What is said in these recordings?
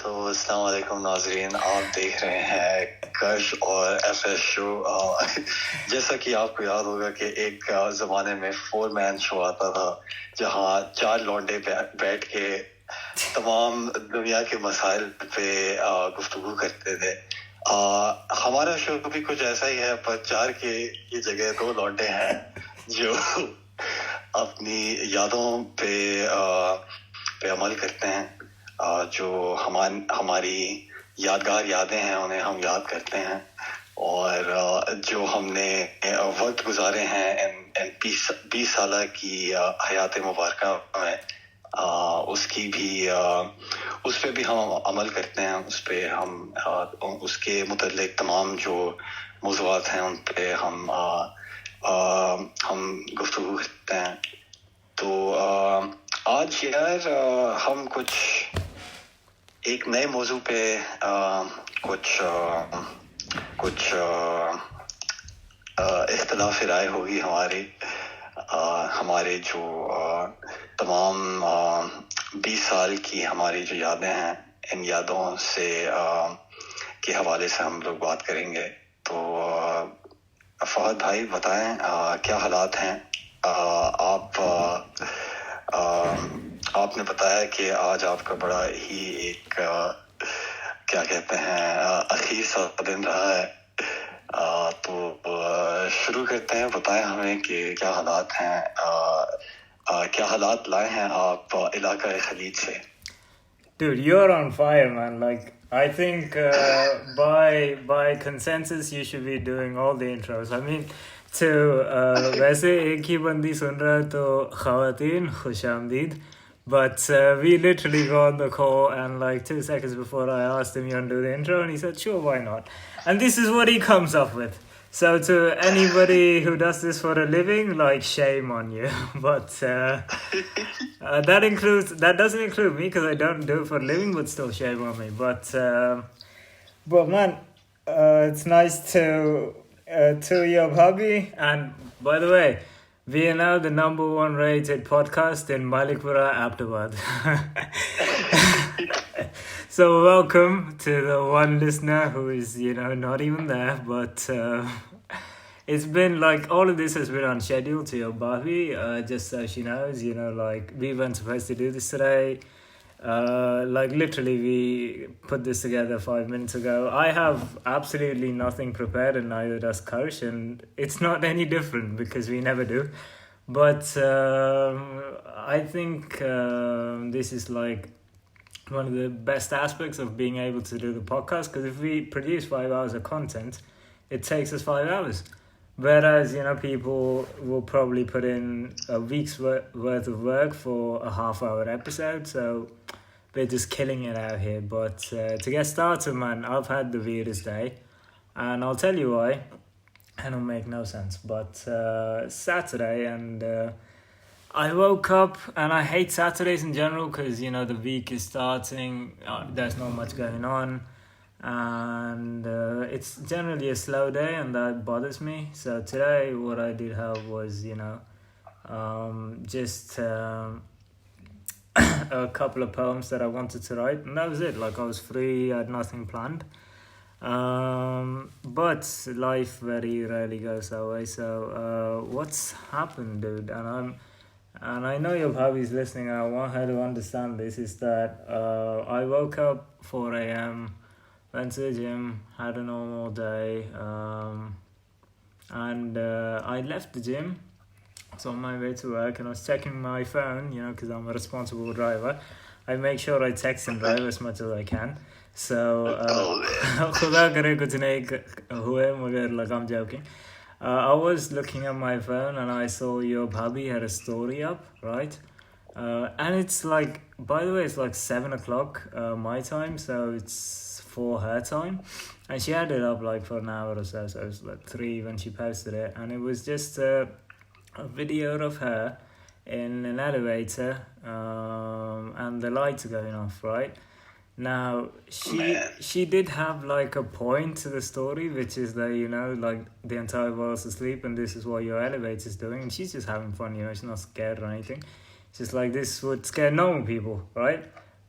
तो अस्सलाम वालेकुम नाज़रीन, आप देख रहे हैं कश और एफएस शो। जैसा कि आपको याद होगा कि एक ज़माने में 4 मैन शो आता था जहां 4 लौंडे बैठ के तमाम दुनिया के मसाइल पे गुफ्तगू करते थे। हमारा शो भी कुछ ऐसा ही है, पर 4 की जगह 2 लौंडे हैं जो अपनी यादों पे अमल करते हैं। जो हमारी यादगार यादें हैं उन्हें हम याद करते हैं, और जो हमने वक्त गुजारे हैं इन 20 साल की हयात मुबारक में, उसकी भी उस पे भी हम अमल करते हैं। उस पे हम उसके मुतल्लिक तमाम जो मौज़ूआत हैं उन पे हम गुफ्तगू करते हैं। तो आज यार हम एक नए मौजू पे कुछ इख्तिलाफ राय होगी हमारे जो तमाम 20 साल की हमारी जो यादें हैं, इन यादों से के हवाले से हम लोग बात करेंगे। तो फहद भाई बताएं, क्या हालात हैं? आपने बताया कि आज आपका बड़ा ही एक क्या कहते हैं अखीर सा दिन रहा है। तो शुरू करते हैं। बताएं हमें कि क्या हालात हैं, क्या हालात लाए हैं आप इलाका खलीज से? Dude, you're on fire, man. Like, I think by consensus you should be doing all the intros. I mean, to वैसे एक ही बंदी सुन रहा है तो ख़वातीन खुशामदीद. But we literally got on the call, and like 2 seconds before I asked him, you want to do the intro? And he said, sure, why not? And this is what he comes up with. So to anybody who does this for a living, like, shame on you. But that doesn't include me because I don't do it for a living, but still shame on me. But man, it's nice to your hobby. And by the way, we are now the #1 rated podcast in Malikpura, Ahmedabad. So welcome to the one listener who is, not even there. But it's been like all of this has been on schedule to your Bobby, just so she knows. Like we weren't supposed to do this today. Like literally we put this together 5 minutes ago. I have absolutely nothing prepared, and neither does Kosh, and it's not any different because we never do. But I think this is like one of the best aspects of being able to do the podcast, because if we produce 5 hours of content, it takes us 5 hours. Whereas, people will probably put in a week's worth of work for a half-hour episode. So we're just killing it out here. But to get started, man, I've had the weirdest day. And I'll tell you why. And it'll make no sense. But Saturday, and I woke up, and I hate Saturdays in general because, the week is starting. There's not much going on. And it's generally a slow day, and that bothers me. So today what I did have was just a couple of poems that I wanted to write, and that was it. Like I was free, I had nothing planned, but life very rarely goes that way. So what's happened, dude, and I know your hobby's listening, and I want her to understand this, is that I woke up 4 a.m, went to the gym, had a normal day, and I left the gym. I was on my way to work, and I was checking my phone, because I'm a responsible driver. I make sure I text and drive as much as I can. So, खुदा करे कुछ नहीं हुए, मगर like I'm joking. I was looking at my phone, and I saw your bhabhi had a story up, right? And it's like, by the way, it's like 7 o'clock my time, so it's 4 her time, and she had it up like for an hour or so it was like 3 when she posted it, and it was just a video of her in an elevator, and the lights are going off, right? Now, she did have like a point to the story, which is that, like the entire world's asleep and this is what your elevator's doing, and she's just having fun, she's not scared or anything. It's just like, this would scare normal people, right?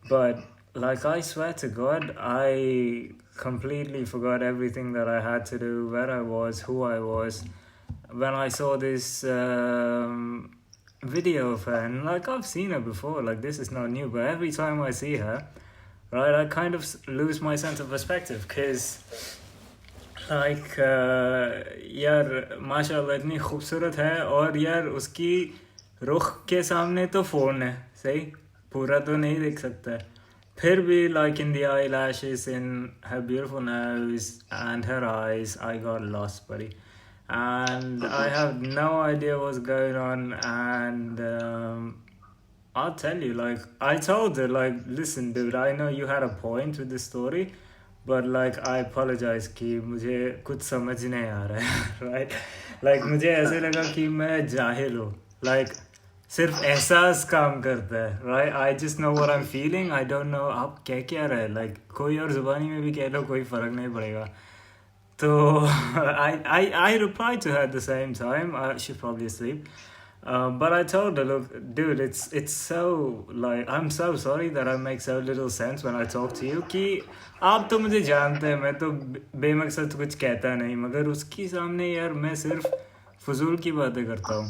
But like I swear to God, I completely forgot everything that I had to do, where I was, who I was, when I saw this video of her. And like I've seen her before, like this is not new, but every time I see her, right, I kind of lose my sense of perspective because like यार माशाल्लाह इतनी खूबसूरत है और यार उसकी रुख के सामने तो फ़ोन है सही पूरा तो नहीं देख सकता है फिर भी like in the eyelashes in her beautiful nose and her eyes I got lost buddy and I have no idea what's going on and I'll tell you like I told her like listen dude I know you had a point with the story but like I apologize कि मुझे कुछ समझ नहीं आ रहा है right like मुझे ऐसे लगा कि मैं जाहिल हूँ like सिर्फ एहसास काम करता है right I just know what I'm feeling I don't know आप कह क्या रहे like कोई और जुबानी में भी कह लो कोई फ़र्क नहीं पड़ेगा तो I replied to her at the same time she's probably asleep but I told her, look, dude, it's so like I'm so sorry that I make so little sense when I talk to you. कि आप तो मुझे जानते हैं मैं तो बेमकसद कुछ कहता नहीं मगर उसकी सामने यार मैं सिर्फ फजूल की बातें करता हूँ.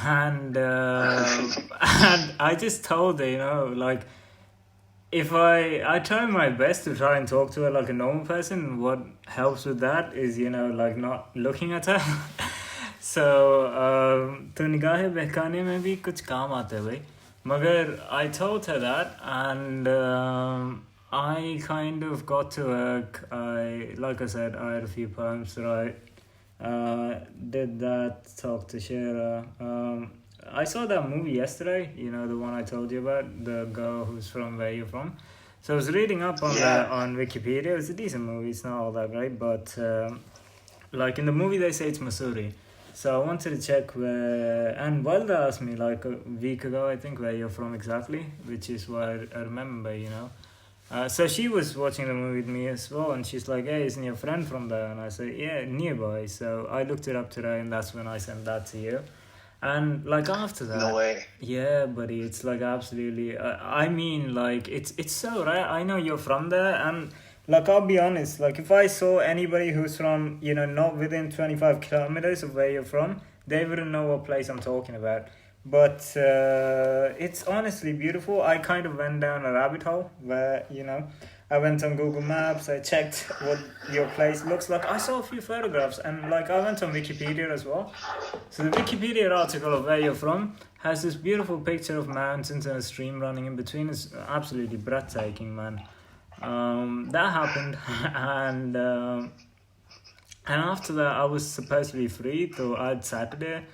And I just told her, you know, like if I try my best to try and talk to her like a normal person. What helps with that is, you know, like not looking at her. So तो निगाहें बहकाने में भी कुछ काम आते हैं भाई मगर I told her that and I kind of got to work. Like I said, I had a few poems to write, did that, talk to Shira. I saw that movie yesterday, you know, the one I told you about, the girl who's from where you're from. So I was reading up on that on Wikipedia. It's a decent movie, it's not all that great, but like in the movie they say it's Missouri. So I wanted to check where, and Wilda asked me like a week ago, I think, where you're from exactly, which is why I remember, you know. So she was watching the movie with me as well, and she's like, hey, isn't your friend from there? And I said, yeah, nearby. So I looked it up today, and that's when I sent that to you. And like after that, no way. Yeah, buddy, it's like absolutely. I mean, like it's so right. I know you're from there, and like I'll be honest, like if I saw anybody who's from, you know, not within 25 kilometers of where you're from, they wouldn't know what place I'm talking about. But it's honestly beautiful. I kind of went down a rabbit hole where, you know, I went on Google Maps, I checked what your place looks like. I saw a few photographs and like I went on Wikipedia as well. So the Wikipedia article of where you're from has this beautiful picture of mountains and a stream running in between. It's absolutely breathtaking, man. That happened and after that I was supposed to be free, so I had Saturday.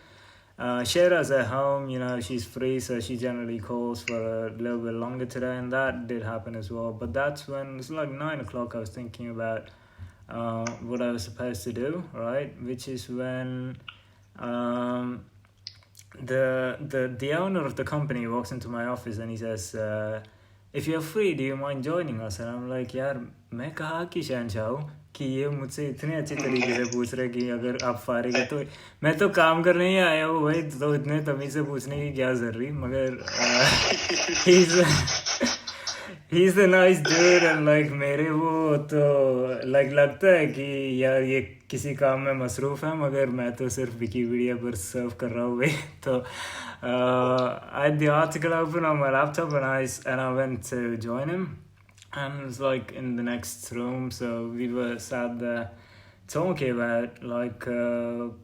Shera's at home, you know, she's free, so she generally calls for a little bit longer today, and that did happen as well. But that's when it's like 9 o'clock. I was thinking about what I was supposed to do, right? Which is when the owner of the company walks into my office and he says, if you're free, do you mind joining us? And I'm like, यार मैं कहाँ की शहंशाह हूँ कि ये मुझसे इतने अच्छे तरीके से पूछ रहे कि अगर आप फारिग है तो मैं तो काम करने ही आया हूँ भाई तो इतने तमीज़ से पूछने की क्या ज़रूरी मगर he's a nice dude and like मेरे वो तो like लगता है कि यार ये किसी काम में मसरूफ़ है मगर मैं तो सिर्फ विकिपीडिया पर सर्व कर रहा हूँ भाई तो I had the article open on my laptop and I went to join him. And it was like in the next room, so we were sat there talking about like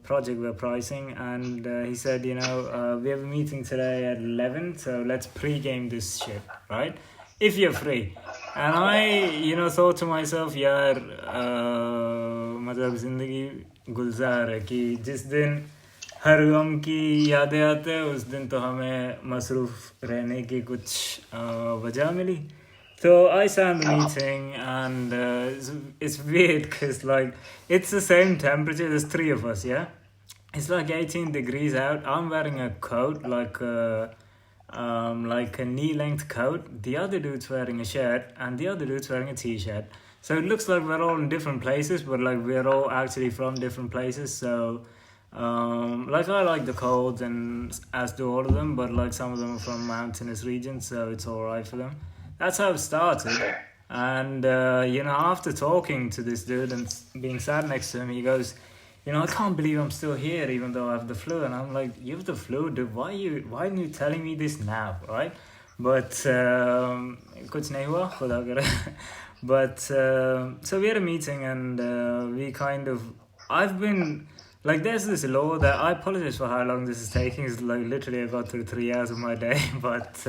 project we're pricing, and he said, you know, we have a meeting today at 11, so let's pre-game this shit, right? If you're free. And I, you know, thought to myself, यार मतलब जिंदगी गुलजार है कि जिस दिन हर गम की यादें आते हैं उस दिन तो हमें मसरूफ़ रहने की कुछ वजह मिली. So I sat in the meeting and it's weird because like it's the same temperature. There's 3 of us, yeah. It's like 18 degrees out. I'm wearing a coat like a knee-length coat. The other dude's wearing a shirt and the other dude's wearing a t-shirt. So it looks like we're all in different places, but like we're all actually from different places. So like I like the cold and as do all of them, but like some of them are from mountainous regions, so it's alright for them. That's how it started. Okay. And after talking to this dude and being sat next to him, he goes, I can't believe I'm still here even though I have the flu. And I'm like, you have the flu, dude. Why are you telling me this now, right? But kuch nahi hua, khuda kare. But so we had a meeting, and we kind of, I've been like, there's this law that, I apologize for how long this is taking. It's like literally I got through 3 hours of my day, but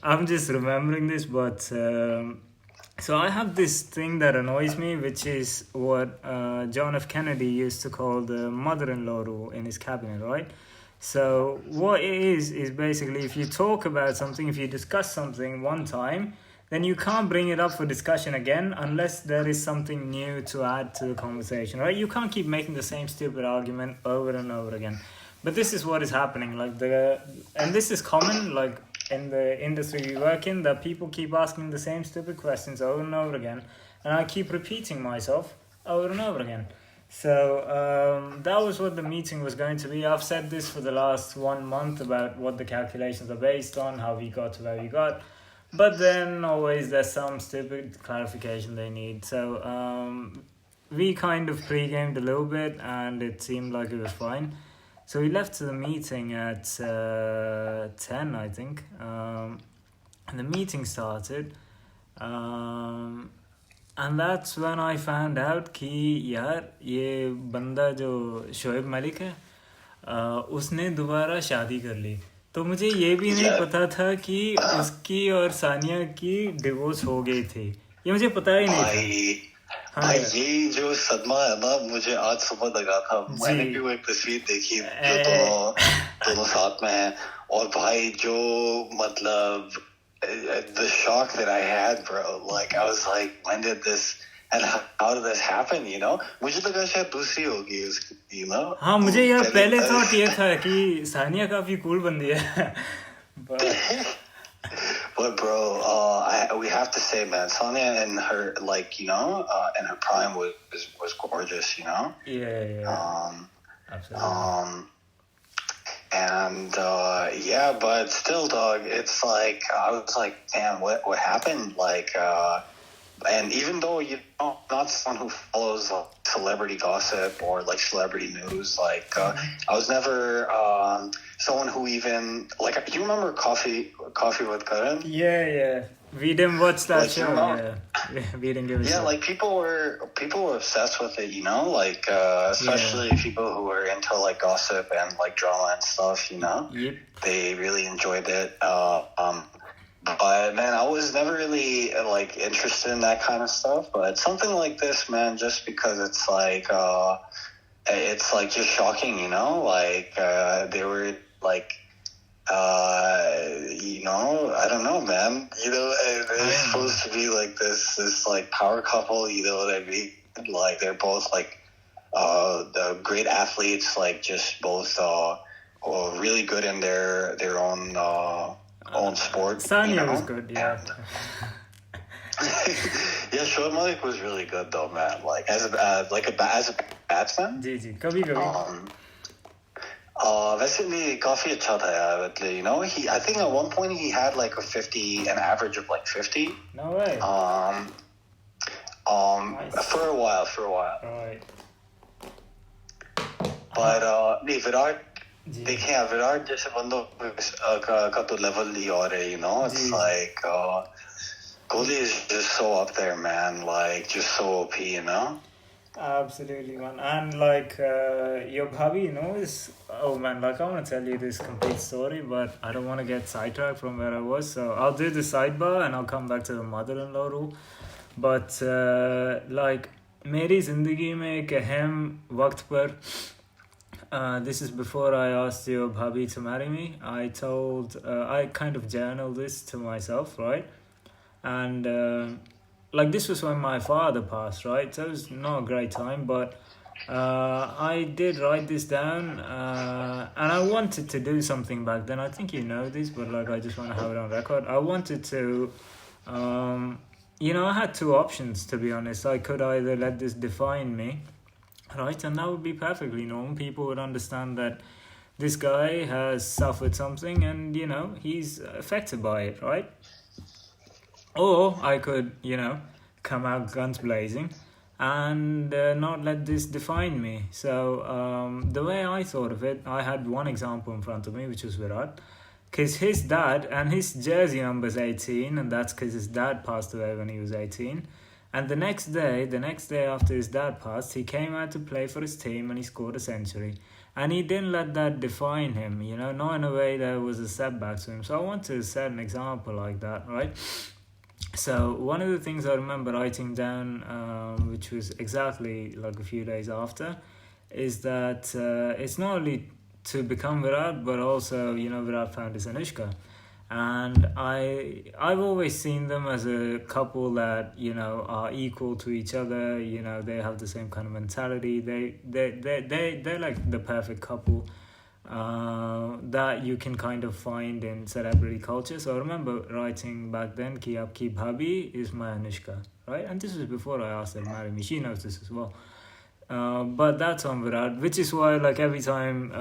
I'm just remembering this. But so I have this thing that annoys me, which is what John F. Kennedy used to call the mother-in-law rule in his cabinet, right? So what it is basically, if you talk about something, if you discuss something one time, then you can't bring it up for discussion again unless there is something new to add to the conversation, right? You can't keep making the same stupid argument over and over again. But this is what is happening, and this is common, like in the industry we work in, that people keep asking the same stupid questions over and over again, and I keep repeating myself over and over again. So that was what the meeting was going to be. I've said this for the last 1 month about what the calculations are based on, how we got to where we got. But then always there's some stupid clarification they need. So we kind of pre-gamed a little bit, and it seemed like it was fine. So we left the meeting at 10, I think. And the meeting started. And that's when I found out कि यार ये बंदा जो शोएब मलिक है उसने दोबारा शादी कर ली. तो मुझे ये भी नहीं पता था कि उसकी और सानिया की डिवोर्स हो गई थी. ये मुझे पता ही नहीं था. भाई ये जो सदमा है ना, मुझे आज सुबह लगा था. मैंने भी वो एक तस्वीर देखी जो दोनों साथ में हैं, और भाई जो मतलब the shock that I had, bro, like I was like, when did this and how did this happen, मुझे लगा शायद दूसरी होगी उसकी, हाँ, मुझे यार पहले थॉट ये था कि सानिया काफी कूल बंदी है. But bro, we have to say, man, Sonia in her in her prime was gorgeous, Yeah. Absolutely. And but still, dog, it's like I was like, damn, what happened? And even though not someone who follows celebrity gossip or like celebrity news, I was never someone who even do you remember Coffee with Karoon? Yeah. We didn't watch that show. Yeah, we didn't give a shit. Yeah, like people were obsessed with it, especially people who were into like gossip and like drama and stuff, Yep. They really enjoyed it. But man, I was never really like interested in that kind of stuff. But something like this, man, just because it's like just shocking, they were like. I don't know, man. They're supposed to be like this like power couple. You know what I mean? Like they're both like the great athletes. Like just both really good in their own sport. Sanya was good, yeah. Yeah, Shoaib Malik was really good though, man. Like as a batsman. जी कभी. वैसे भी काफी अच्छा था यार, मतलब I think at one point he had like an average of like 50. No way. Nice. For a while. Right. But नहीं, विराट देखें यार, विराट जैसे बंदों का तो level ही और है, it's like Kohli is just so up there, man, like just so OP, Absolutely, man. And like your bhabhi knows, oh man, like I want to tell you this complete story, but I don't want to get sidetracked from where I was, so I'll do the sidebar and I'll come back to the mother-in-law rule. But like मेरी जिंदगी में एक अहम वक्त पर, this is before I asked your bhabhi to marry me, I kind of journaled this to myself, right? And like this was when my father passed, right? So it was not a great time, but I did write this down, and I wanted to do something back then. I think you know this, but like I just want to have it on record. I wanted to, I had two options, to be honest. I could either let this define me, right? And that would be perfectly normal. People would understand that this guy has suffered something and, he's affected by it, right? or I could, come out guns blazing and not let this define me. So the way I thought of it, I had one example in front of me, which was Virat, because his dad and his jersey number is 18, and that's because his dad passed away when he was 18. And the next day after his dad passed, he came out to play for his team and he scored a century. And he didn't let that define him, not in a way that was a setback to him. So I want to set an example like that, right? So one of the things I remember writing down, which was exactly like a few days after, is that it's not only to become Virat, but also, Virat found his Anushka. And I've always seen them as a couple that are equal to each other. They have the same kind of mentality. They're like the perfect couple that you can kind of find in celebrity culture. So I remember writing back then ki aapki bhabhi is my Anushka, right? And this was before I asked her to marry me. She knows this as well. But that's on Virat, which is why like every time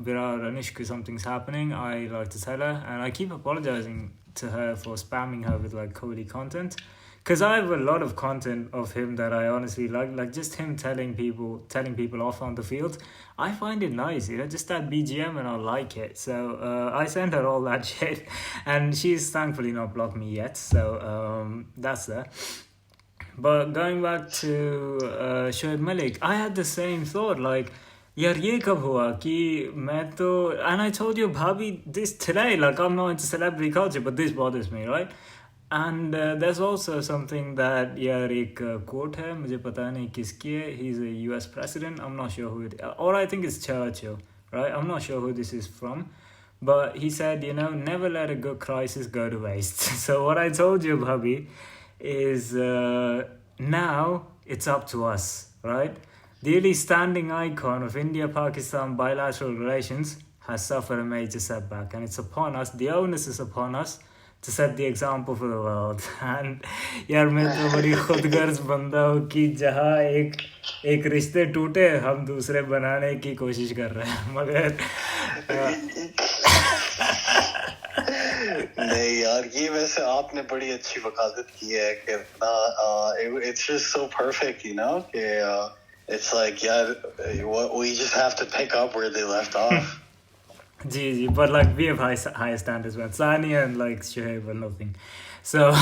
Virat or Anushka something's happening, I like to tell her, and I keep apologizing to her for spamming her with like Cody content, because I have a lot of content of him that I honestly like just him telling people off on the field. I find it nice, just that BGM, and I like it. So I send her all that shit, and she's thankfully not blocked me yet. So that's that. But going back to Shoaib Malik, I had the same thought, like, यार ये कब हुआ कि मैं तो, and I told you Bhabhi this today, like I'm not into celebrity culture, but this bothers me, right? And there's also something that यार एक quote है, मुझे पता नहीं किसकी है, he's a US president, I'm not sure who it, or I think it's Churchill, right? I'm not sure who this is from, but he said, never let a good crisis go to waste. So what I told you, Bhabhi, is now it's up to us, right? The only standing icon of India-Pakistan bilateral relations has suffered a major setback, and it's upon us, the onus is upon us to set the example for the world. And यार मैं तो बड़ी खुदगर्ज बंदा हूँ कि जहाँ एक रिश्ते टूटे हम दूसरे बनाने की कोशिश कर रहे हैं, मगर नहीं यार, ये वैसे आपने बड़ी अच्छी वकालत की है कि it's just so perfect, कि it's like, yeah, we just have to pick up where they left off. Ji, but like we have high standards with Sania and like Shoaib or nothing. So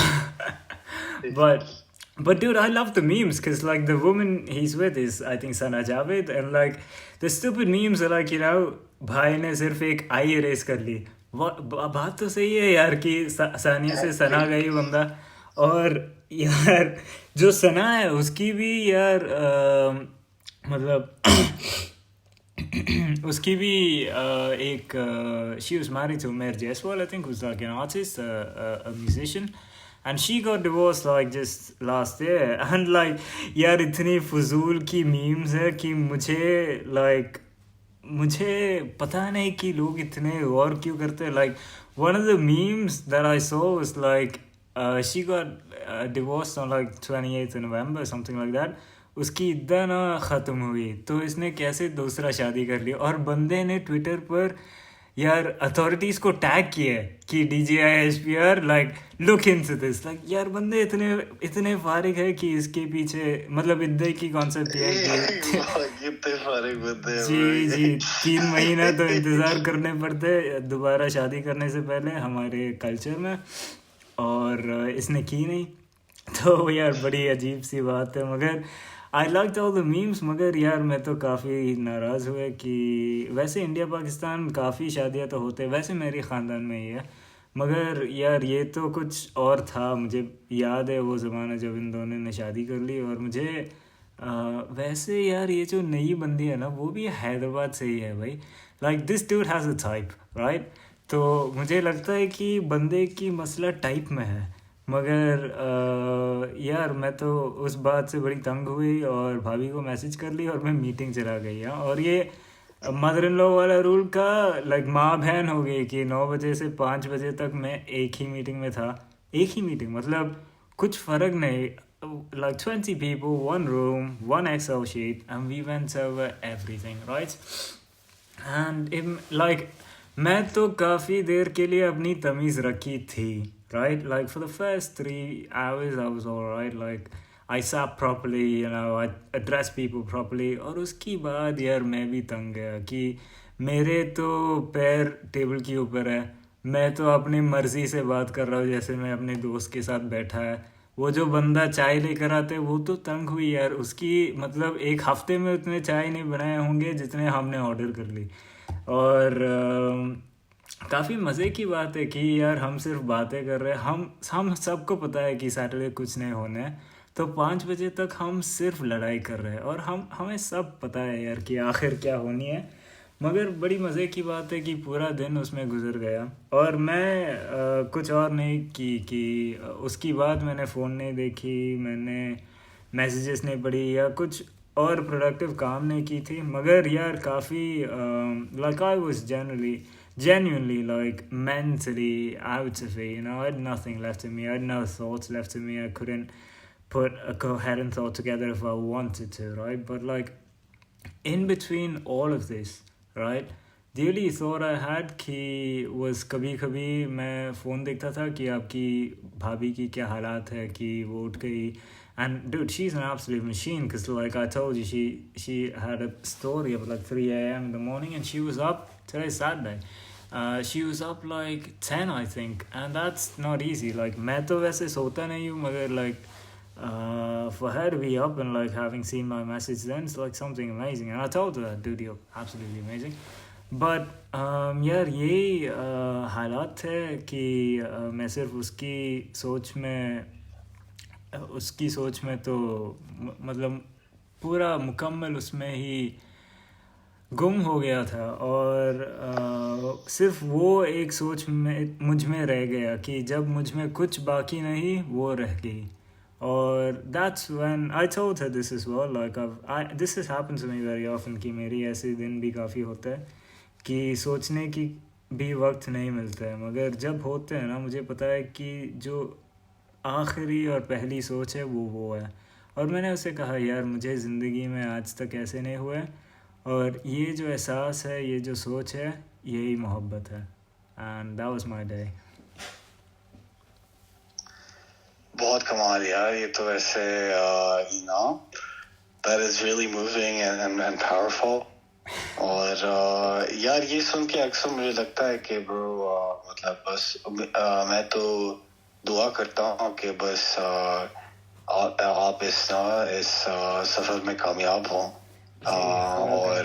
but dude, I love the memes, because like the woman he's with is I think Sana Javed, and like the stupid memes are like, भाई ने सिर्फ एक आई erase कर ली. बात तो सही है यार कि सानिया से सना गई बंदा, और यार जो सना है उसकी भी यार मतलब उसकी भी एक she was married to Umair Jaiswal, I think, who's like an artist, a musician, and she got divorced like just last year. And like यार इतनी फजूल की memes है कि मुझे पता नहीं कि लोग इतने गौर क्यों करते हैं. Like one of the memes that I saw was like she got divorced on like 28th of November, something like that. उसकी इद्दा ना ख़त्म हुई तो इसने कैसे दूसरा शादी कर लिया, और बंदे ने ट्विटर पर यार अथॉरिटीज को टैग किया कि DGIHPR like look into this. like यार बंदे इतने फारिग है कि इसके पीछे मतलब इद्दे की कॉन्सेप्ट है कि जी 3 महीना तो इंतज़ार करने पड़ते दोबारा शादी करने से पहले हमारे कल्चर में, और इसने की नहीं. तो यार बड़ी अजीब सी बात है. मगर I liked all the memes, मगर यार मैं तो काफ़ी नाराज़ हुए कि वैसे इंडिया पाकिस्तान काफ़ी शादियाँ तो होते हैं, वैसे मेरी ख़ानदान में ही है, मगर यार ये तो कुछ और था. मुझे याद है वो ज़माना जब इन दोनों ने शादी कर ली. और मुझे वैसे यार ये जो नई बंदी है ना वो भी हैदराबाद से ही है भाई. like this dude has a type, right? तो मुझे लगता है कि बंदे की मसला टाइप में है. मगर यार मैं तो उस बात से बड़ी तंग हुई और भाभी को मैसेज कर ली और मैं मीटिंग चला गई. और ये मदर इन लॉ वाला रूल का लाइक माँ बहन हो गई कि 9 बजे से 5 बजे तक मैं एक ही मीटिंग में था. एक ही मीटिंग मतलब कुछ फ़र्क नहीं. like 20 people, 1 room, 1 Excel sheet, and we went over everything, right? And like मैं तो काफ़ी देर के लिए अपनी तमीज़ रखी थी, right? Like for the first 3 hours, I was all right. Like I sat properly, you know, I addressed people properly. और उसकी बाद यार मैं भी तंग गया कि मेरे तो पैर टेबल के ऊपर है, मैं तो अपनी मर्जी से बात कर रहा हूँ जैसे मैं अपने दोस्त के साथ बैठा है. वो जो बंदा चाय लेकर आते वो तो तंग हुई यार. उसकी मतलब एक हफ्ते में उतने चाय नहीं बनाए होंगे जितने हमने ऑर्डर कर ली. और काफ़ी मज़े की बात है कि यार हम सिर्फ बातें कर रहे हैं. हम सबको पता है कि सैटरडे कुछ नहीं होने है, तो 5 बजे तक हम सिर्फ लड़ाई कर रहे हैं. और हमें सब पता है यार कि आखिर क्या होनी है. मगर बड़ी मज़े की बात है कि पूरा दिन उसमें गुजर गया. और मैं कुछ और नहीं की कि उसकी बाद मैंने फ़ोन नहीं देखी, मैंने मैसेजेस नहीं पढ़ी या कुछ और प्रोडक्टिव काम नहीं की थी. मगर यार काफ़ी like I was genuinely like mentally out of it, you know. I had nothing left in me, I had no thoughts left in me. I couldn't put a coherent thought together if I wanted to, right? But like in between all of this, right, the only thought I had कि was कभी कभी मैं phone देखता था कि आपकी भाभी की क्या हालात है, कि वो उठ गई. And dude, she's an absolute machine because like I told you, she had a story of like 3 a.m. in the morning and she was up. Today's Saturday. She was up like 10 I think, and that's not easy. Like मैं तो वैसे सोता नहीं हूँ, मगर like for her to be up and like having seen my message then, it's like something amazing. And I told her that, dude, you're absolutely amazing. But यार ये हालात थे कि मैं सिर्फ उसकी सोच में तो मतलब पूरा मुकम्मल उसमें ही गुम हो गया था. और सिर्फ वो एक सोच में मुझ में रह गया कि जब मुझ में कुछ बाकी नहीं वो रह गई. और that's when I told her this as well. Like this has happened to me very often कि मेरी ऐसे दिन भी काफ़ी होता है कि सोचने की भी वक्त नहीं मिलता है. मगर जब होते हैं ना, मुझे पता है कि जो आखिरी और पहली सोच है वो है. और मैंने उसे कहा यार मुझे ज़िंदगी में आज तक ऐसे नहीं हुए, और ये जो एहसास है, ये जो सोच है, यही मोहब्बत है. And that was my day. बहुत कमाल यार, ये तो वैसे you know, that is really moving and powerful. और यार ये सुन के अक्सर मुझे लगता है कि ब्रो मतलब बस मैं तो दुआ करता हूँ कि बस आप इस सफ़र में कामयाब हों. और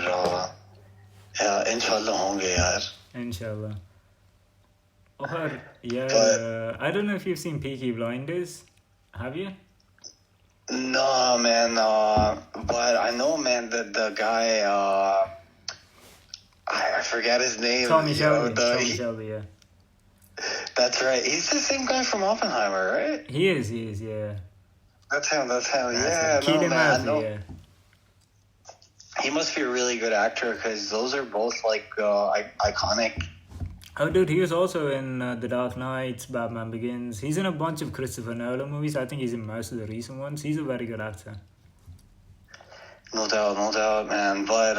इंशाल्लाह होंगे यार, इंशाल्लाह. और यार I don't know if you've seen Peaky Blinders. Have you? No man, but I know man that the guy I forget his name. Tommy Shelby, yeah. That's right. He's the same guy from Oppenheimer, right? He is, yeah. That's him. Yeah, Cillian Murphy, yeah. He must be a really good actor because those are both like iconic. Oh, dude, he was also in The Dark Knight, Batman Begins. He's in a bunch of Christopher Nolan movies. I think he's in most of the recent ones. He's a very good actor. No doubt, man. But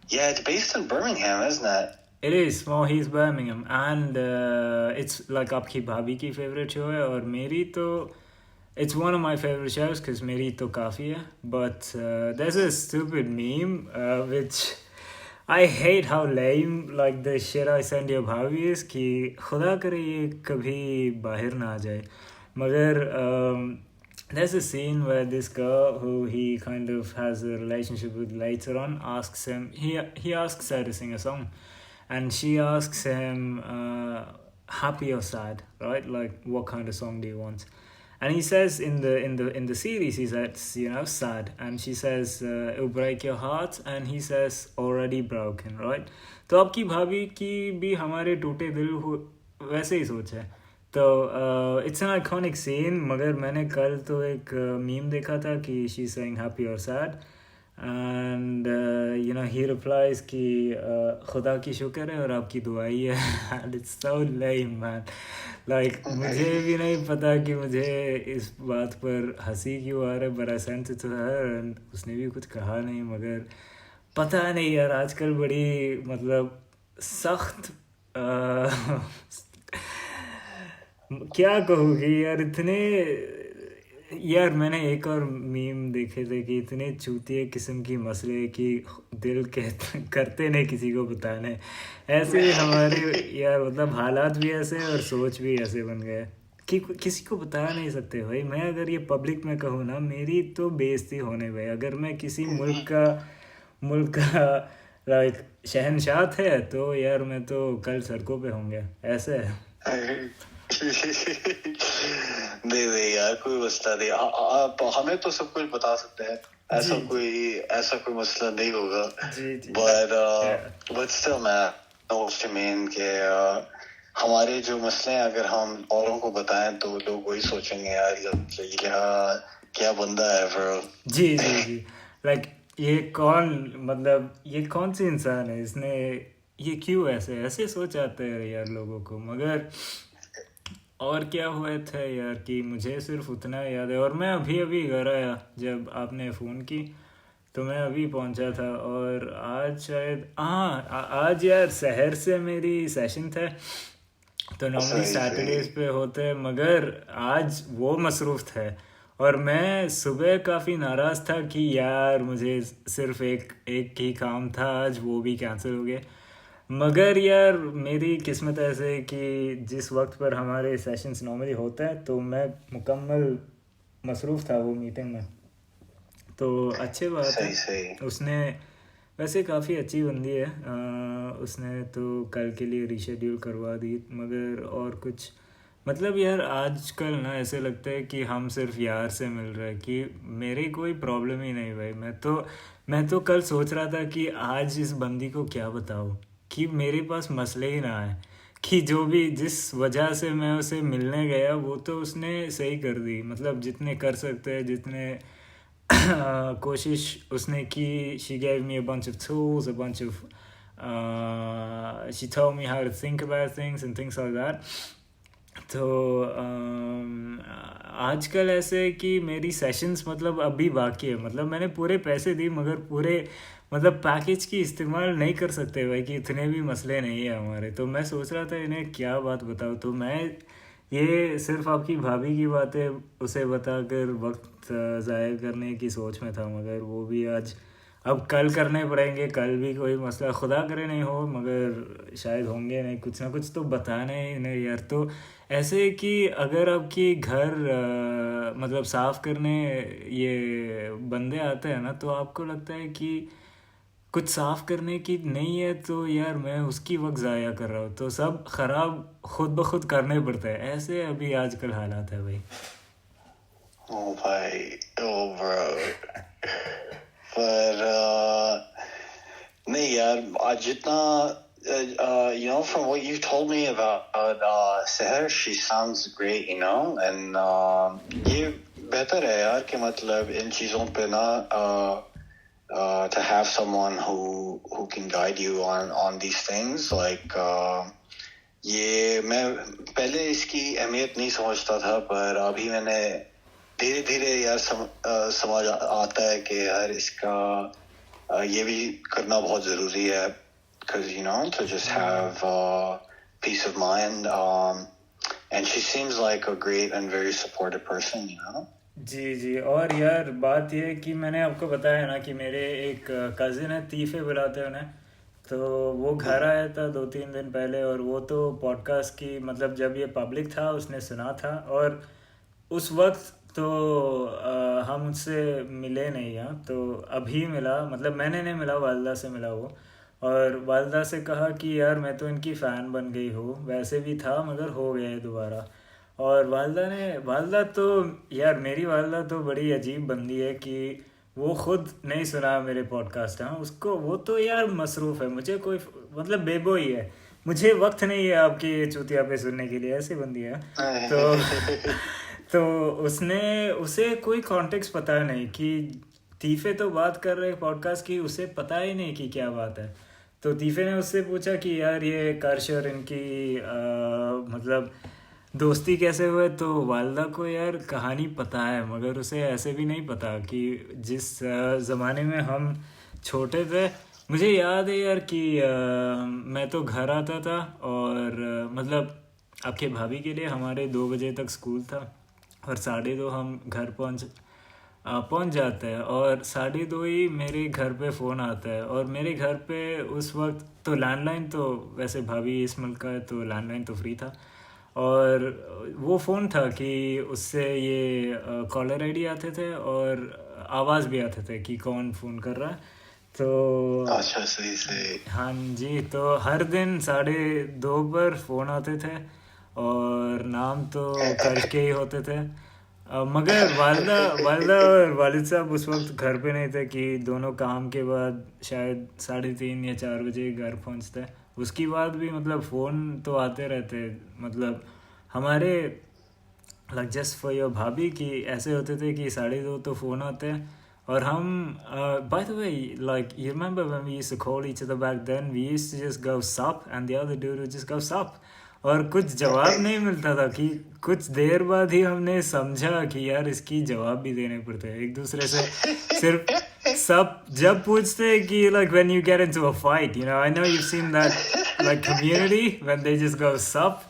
yeah, it's based in Birmingham, isn't it? It is. Well, he's Birmingham, and it's like आपकी भाभी की favorite show है, और मेरी तो it's one of my favorite shows because मेरी तो काफ़ी है. But there's a stupid meme which I hate how lame like the shit I send your भाभी is कि खुदा करे ये कभी बाहर ना आ जाए. मगर there's a scene where this girl who he kind of has a relationship with later on asks him, he asks her to sing a song, and she asks him happy or sad, right? Like what kind of song do you want? And he says in the series he says, you know, sad, and she says it'll break your heart, and he says already broken, right? तो आपकी भाभी की भी हमारे टूटे दिल वैसे ही सोच है. तो it's an iconic scene. मगर मैंने कल तो एक मीम देखा था कि she's saying happy or sad, and you know he replies कि खुदा की शुक्र है और आपकी दुआई है. And it's so lame, man. Like मुझे भी नहीं पता कि मुझे इस बात पर हंसी क्यों आ रहा है, but I sent it to her and उसने भी कुछ कहा नहीं. मगर पता नहीं यार, आजकल बड़ी मतलब सख्त क्या कहूँ कि यार इतने, यार मैंने एक और मीम देखे थे कि इतने चूतिए किस्म की मसले कि दिल कहते करते नहीं किसी को बताने, ऐसे ही हमारे यार मतलब हालात भी ऐसे और सोच भी ऐसे बन गए कि किसी को बता नहीं सकते भाई। मैं अगर ये पब्लिक में कहूँ ना, मेरी तो बेइज्जती होने भाई। अगर मैं किसी मुल्क का लाइक शहनशाह थे तो यार मैं तो कल सड़कों पे होंगे, ऐसे है। नहीं नहीं यार, कोई मसला नहीं। आप हमें तो सब कुछ बता सकते हैं, जी जी ऐसा कोई मसला नहीं होगा। जी जी। बट स्टिल मैं मेन के हमारे जो मसले हैं अगर हम औरों को बताएं तो लोग वही सोचेंगे, यार ये क्या क्या बंदा है bro। जी जी जी। लाइक ये कौन, मतलब ये कौन सी इंसान है, इसने ये क्यों ऐसे ऐसे सोच आते हैं यार लोगों को। मगर और क्या हुआ था यार कि मुझे सिर्फ उतना याद है, और मैं अभी अभी घर आया जब आपने फ़ोन की, तो मैं अभी पहुंचा था। और आज शायद हाँ आज यार शहर से मेरी सेशन थे, तो नॉर्मली सही सही। सैटरडेज पे होते हैं, मगर आज वो मसरूफ़ थे। और मैं सुबह काफ़ी नाराज़ था कि यार मुझे सिर्फ एक एक ही काम था आज, वो भी कैंसिल हो गया। मगर यार मेरी किस्मत ऐसे है कि जिस वक्त पर हमारे सेशंस नॉर्मली होते हैं तो मैं मुकम्मल मसरूफ़ था वो मीटिंग में। तो अच्छी बात है। सही सही। उसने वैसे काफ़ी अच्छी बंदी है, उसने तो कल के लिए रीशेड्यूल करवा दी। मगर और कुछ मतलब यार आजकल ना ऐसे लगता है कि हम सिर्फ यार से मिल रहे हैं, कि मेरी कोई प्रॉब्लम ही नहीं भाई। मैं तो कल सोच रहा था कि आज इस बंदी को क्या बताऊँ कि मेरे पास मसले ही ना आए, कि जो भी जिस वजह से मैं उसे मिलने गया वो तो उसने सही कर दी। मतलब जितने कर सकते हैं, जितने कोशिश उसने की। she gave me a bunch of tools, a bunch of she told me how to think about things and things like that. तो आजकल ऐसे है कि मेरी सेशंस मतलब अभी बाकी है। मतलब मैंने पूरे पैसे दिए मगर पूरे मतलब पैकेज की इस्तेमाल नहीं कर सकते भाई, कि इतने भी मसले नहीं है हमारे। तो मैं सोच रहा था इन्हें क्या बात बताऊँ, तो मैं ये सिर्फ आपकी भाभी की बातें उसे बताकर वक्त ज़ाया करने की सोच में था, मगर वो भी आज अब कल करने पड़ेंगे। कल भी कोई मसला खुदा करे नहीं हो, मगर शायद होंगे नहीं, कुछ ना कुछ तो बताने ही नहीं यार। तो ऐसे कि अगर आपकी घर मतलब साफ़ करने ये बंदे आते हैं ना, तो आपको लगता है कि कुछ साफ़ करने की नहीं है तो यार मैं उसकी वक्त ज़ाया कर रहा हूँ, तो सब ख़राब खुद ब खुद करने पड़ते हैं। ऐसे अभी आजकल हालात है भाई। ओ भाई, ओ ब्रो। पर नहीं यार, आज जितना from what you told me about Seher, she sounds great, and ये बेहतर है यार कि मतलब इन चीज़ों पे ना to have someone who can guide you on these things, like ये मैं पहले इसकी अहमियत नहीं समझता था, पर अभी मैंने धीरे धीरे यार समझ आता है कि यार इसका ये भी करना बहुत ज़रूरी है, because to just have peace of mind, and she seems like a great and very supportive person. जी जी। और यार बात ये है कि मैंने आपको बताया ना कि मेरे एक कज़िन है, तीफ़े बुलाते हैं उन्हें। तो वो घर आया था 2-3 दिन पहले, और वो तो पॉडकास्ट की मतलब जब ये पब्लिक था उसने सुना था। और उस वक्त तो हम उससे मिले नहीं हैं, तो अभी मिला। मतलब मैंने नहीं मिला, वालदा से मिला वो। और वालदा से कहा कि यार मैं तो इनकी फ़ैन बन गई हूँ, वैसे भी था मगर हो गया है दोबारा। और वालदा तो यार मेरी वालदा तो बड़ी अजीब बंदी है कि वो खुद नहीं सुना मेरे पॉडकास्ट। हाँ उसको, वो तो यार मसरूफ़ है, मुझे कोई मतलब बेबो ही है, मुझे वक्त नहीं है आपकी चूतिया पे सुनने के लिए, ऐसी बंदी है। तो तो उसे कोई कॉन्टेक्स्ट पता नहीं कि तीफे तो बात कर रहे पॉडकास्ट की, उसे पता ही नहीं कि क्या बात है। तो तीफे ने उससे पूछा कि यार ये कर्श और इनकी मतलब दोस्ती कैसे हुए। तो वालदा को यार कहानी पता है, मगर उसे ऐसे भी नहीं पता कि जिस ज़माने में हम छोटे थे, मुझे याद है यार कि मैं तो घर आता था और मतलब आपके भाभी के लिए हमारे 2 बजे तक स्कूल था और 2:30 हम घर पहुंच जाते हैं और 2:30 ही मेरे घर पे फ़ोन आता है। और मेरे घर पे उस वक्त तो लैंडलाइन, तो वैसे भाभी इस मुल्क का है तो लैंडलाइन तो फ्री था, और वो फ़ोन था कि उससे ये कॉलर आईडी आते थे और आवाज़ भी आते थे कि कौन फ़ोन कर रहा है। तो अच्छा, सही सही। हाँ जी, तो हर दिन 2:30 पर फ़ोन आते थे और नाम तो कर्ज के ही होते थे। मगर वालदा और वालिद साहब उस वक्त घर पे नहीं थे कि दोनों काम के बाद शायद 3:30 या 4 बजे घर पहुंचते। उसकी बाद भी मतलब फ़ोन तो आते रहते, मतलब हमारे लाइक जस्ट फॉर योर भाभी कि ऐसे होते थे कि 2:30 तो फ़ोन आते हैं और हम by the way like you remember when we used to call each other back then we used to just go sup and the other dude would just go sup, और कुछ जवाब नहीं मिलता था कि कुछ देर बाद ही हमने समझा कि यार इसकी जवाब भी देने पड़ते हैं एक दूसरे से। सिर्फ सब जब पूछते कि like when you get into a fight, you know, I know you seen that like community when they just go सप,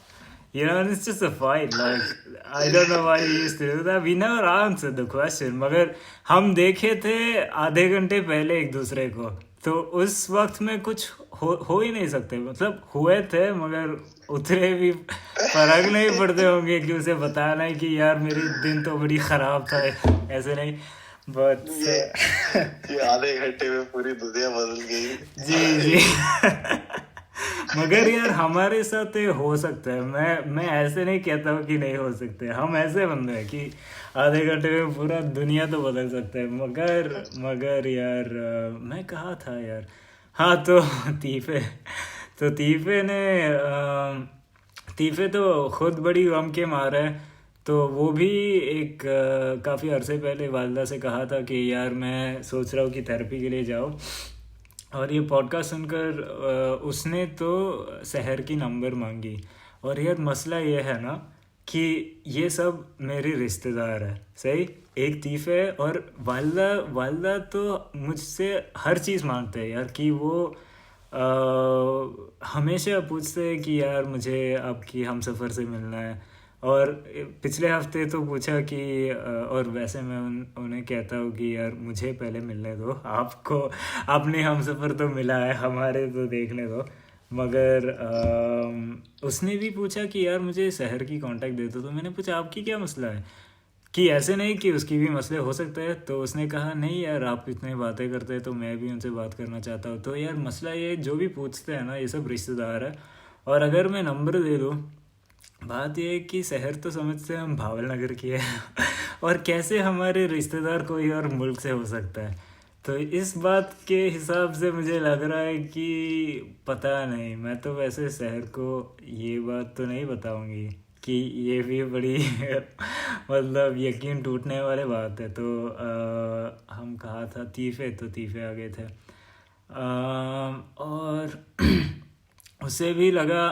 you know, and it's just a fight. Like, I don't know why we used to do that. We never answered the question. मगर हम देखे थे आधे घंटे पहले एक दूसरे को, तो उस वक्त में कुछ हो ही नहीं सकते। मतलब हुए थे मगर उतरे भी फर्क नहीं पड़ते होंगे कि उसे बताना है कि यार मेरी दिन तो बड़ी ख़राब था, ऐसे नहीं। बट ये आधे घंटे में पूरी दुनिया बदल गई। जी जी। मगर यार हमारे साथ ये हो सकता है, मैं ऐसे नहीं कहता हूँ कि नहीं हो सकते। हम ऐसे बंदे हैं कि आधे घंटे में पूरा दुनिया तो बदल सकता है। मगर यार मैं कहा था यार, हाँ तो तीफे तो खुद बड़ी गम के मारा है। तो वो भी एक काफ़ी अरसे पहले वालदा से कहा था कि यार मैं सोच रहा हूँ कि थेरेपी के लिए जाओ, और ये पॉडकास्ट सुनकर उसने तो शहर की नंबर मांगी। और यार मसला ये है ना कि ये सब मेरे रिश्तेदार है, सही, एक तीफ है, और वालदा तो मुझसे हर चीज़ मांगते हैं यार कि वो हमेशा पूछते हैं कि यार मुझे आपकी हमसफ़र से मिलना है। और पिछले हफ्ते तो पूछा कि और वैसे मैं उन्हें कहता हूँ कि यार मुझे पहले मिलने दो, आपको अपने हमसफ़र तो मिला है, हमारे तो देखने दो। मगर उसने भी पूछा कि यार मुझे शहर की कांटेक्ट दे दो। तो मैंने पूछा आपकी क्या मसला है, कि ऐसे नहीं कि उसकी भी मसले हो सकते हैं। तो उसने कहा नहीं यार आप इतने बातें करते हैं तो मैं भी उनसे बात करना चाहता हूँ। तो यार मसला ये जो भी पूछते हैं ना ये सब रिश्तेदार है, और अगर मैं नंबर दे दूँ, बात यह है कि शहर तो समझते हैं हम भावल नगर की है और कैसे हमारे रिश्तेदार कोई और मुल्क से हो सकता है। तो इस बात के हिसाब से मुझे लग रहा है कि पता नहीं, मैं तो वैसे शहर को ये बात तो नहीं बताऊंगी कि ये भी बड़ी मतलब यकीन टूटने वाली बात है। तो हम कहा था तीफे आ गए थे। और उसे भी लगा,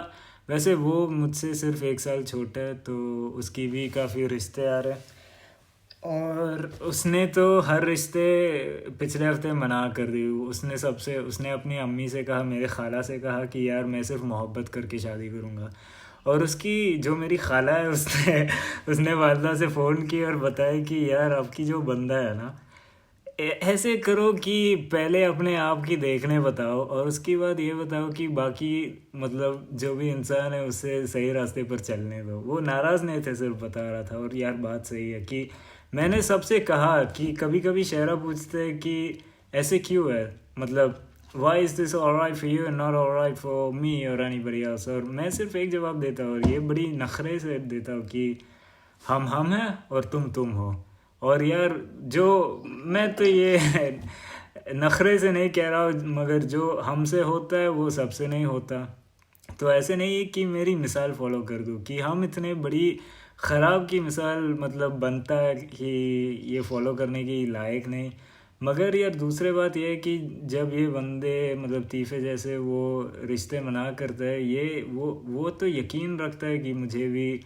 वैसे वो मुझसे सिर्फ 1 साल छोटा है तो उसकी भी काफ़ी रिश्ते आ रहे हैं, और उसने तो हर रिश्ते पिछले हफ्ते मना कर दी। उसने अपनी अम्मी से कहा, मेरे खाला से कहा कि यार मैं सिर्फ मोहब्बत करके शादी करूँगा। और उसकी जो मेरी खाला है उसने वालदा से फ़ोन की और बताया कि यार आपकी जो बंदा है ना, ऐसे करो कि पहले अपने आप की देखने बताओ और उसके बाद ये बताओ कि बाकी मतलब जो भी इंसान है उससे सही रास्ते पर चलने दो। वो नाराज़ नहीं थे, सिर्फ बता रहा था। और यार बात सही है कि मैंने सबसे कहा कि कभी कभी शहरा पूछते हैं कि ऐसे क्यों है, मतलब why is this alright for you and not alright for me or anybody else। और मैं सिर्फ एक जवाब देता हूँ, और ये बड़ी नखरे से देता हूँ कि हम हैं और तुम हो। और यार जो मैं तो ये नखरे से नहीं कह रहा हूँ, मगर जो हमसे होता है वो सबसे नहीं होता। तो ऐसे नहीं है कि मेरी मिसाल फॉलो कर दूँ कि हम इतने बड़ी ख़राब की मिसाल मतलब बनता है कि ये फॉलो करने की लायक नहीं। मगर यार दूसरे बात ये है कि जब ये बंदे मतलब तीफे जैसे वो रिश्ते मना करता है, ये वो तो यकीन रखता है कि मुझे भी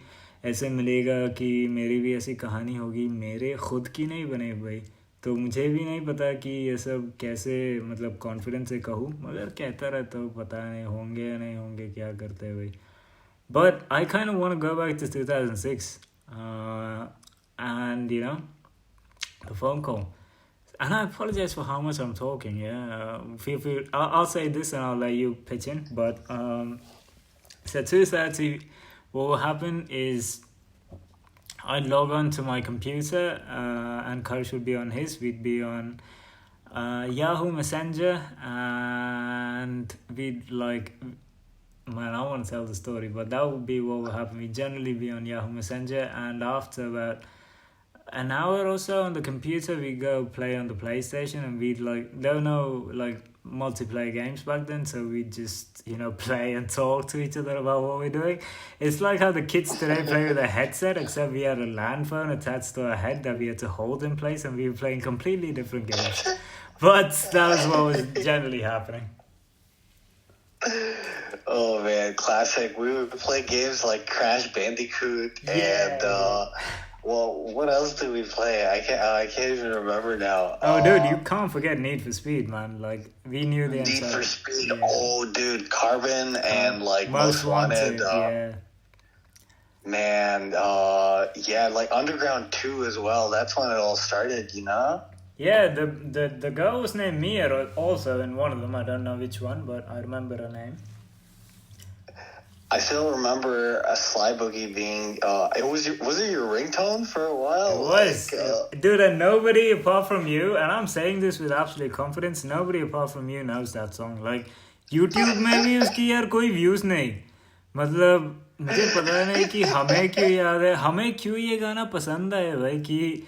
ऐसे मिलेगा, कि मेरी भी ऐसी कहानी होगी। मेरे खुद की नहीं बने भाई, तो मुझे भी नहीं पता कि ये सब कैसे मतलब कॉन्फिडेंस से कहूँ, मगर कहता रहता हूँ पता नहीं होंगे या नहीं होंगे, क्या करते हैं भाई। But I kind of want to go back to 2006. And, the phone call. And I apologize for how much I'm talking, yeah. Feel free. I'll say this and I'll let you pitch in. But, so 2:30, what will happen is I'd log on to my computer and Karsh would be on his. We'd be on Yahoo Messenger and we'd like... Man, I want to tell the story, but that would be what would happen. We'd generally be on Yahoo Messenger, and after about an hour or so on the computer, we go play on the PlayStation, and we'd like, there were no like multiplayer games back then, so we just play and talk to each other about what we're doing. It's like how the kids today play with a headset, except we had a LAN phone attached to our head that we had to hold in place, and we were playing completely different games. But that was what was generally happening. Oh man, classic. We would play games like Crash Bandicoot and well, what else did we play? I can't even remember now. Oh, dude, you can't forget Need for Speed, man. Like, we knew the Need for Speed. Yeah. Oh, dude, Carbon and like Most Wanted. Yeah. Man, yeah, like Underground 2 as well. That's when it all started, Yeah, the girl was named Mia also in one of them. I don't know which one, but I remember her name. I still remember a Sly Boogie being... was it your ringtone for a while? It was. Dude, and nobody apart from you, and I'm saying this with absolute confidence, nobody apart from you knows that song. Like, YouTube में भी उसकी यार कोई views नहीं. मतलब मुझे पता नहीं कि हमें क्यों याद है, हमें क्यों ये गाना पसंद है भाई, कि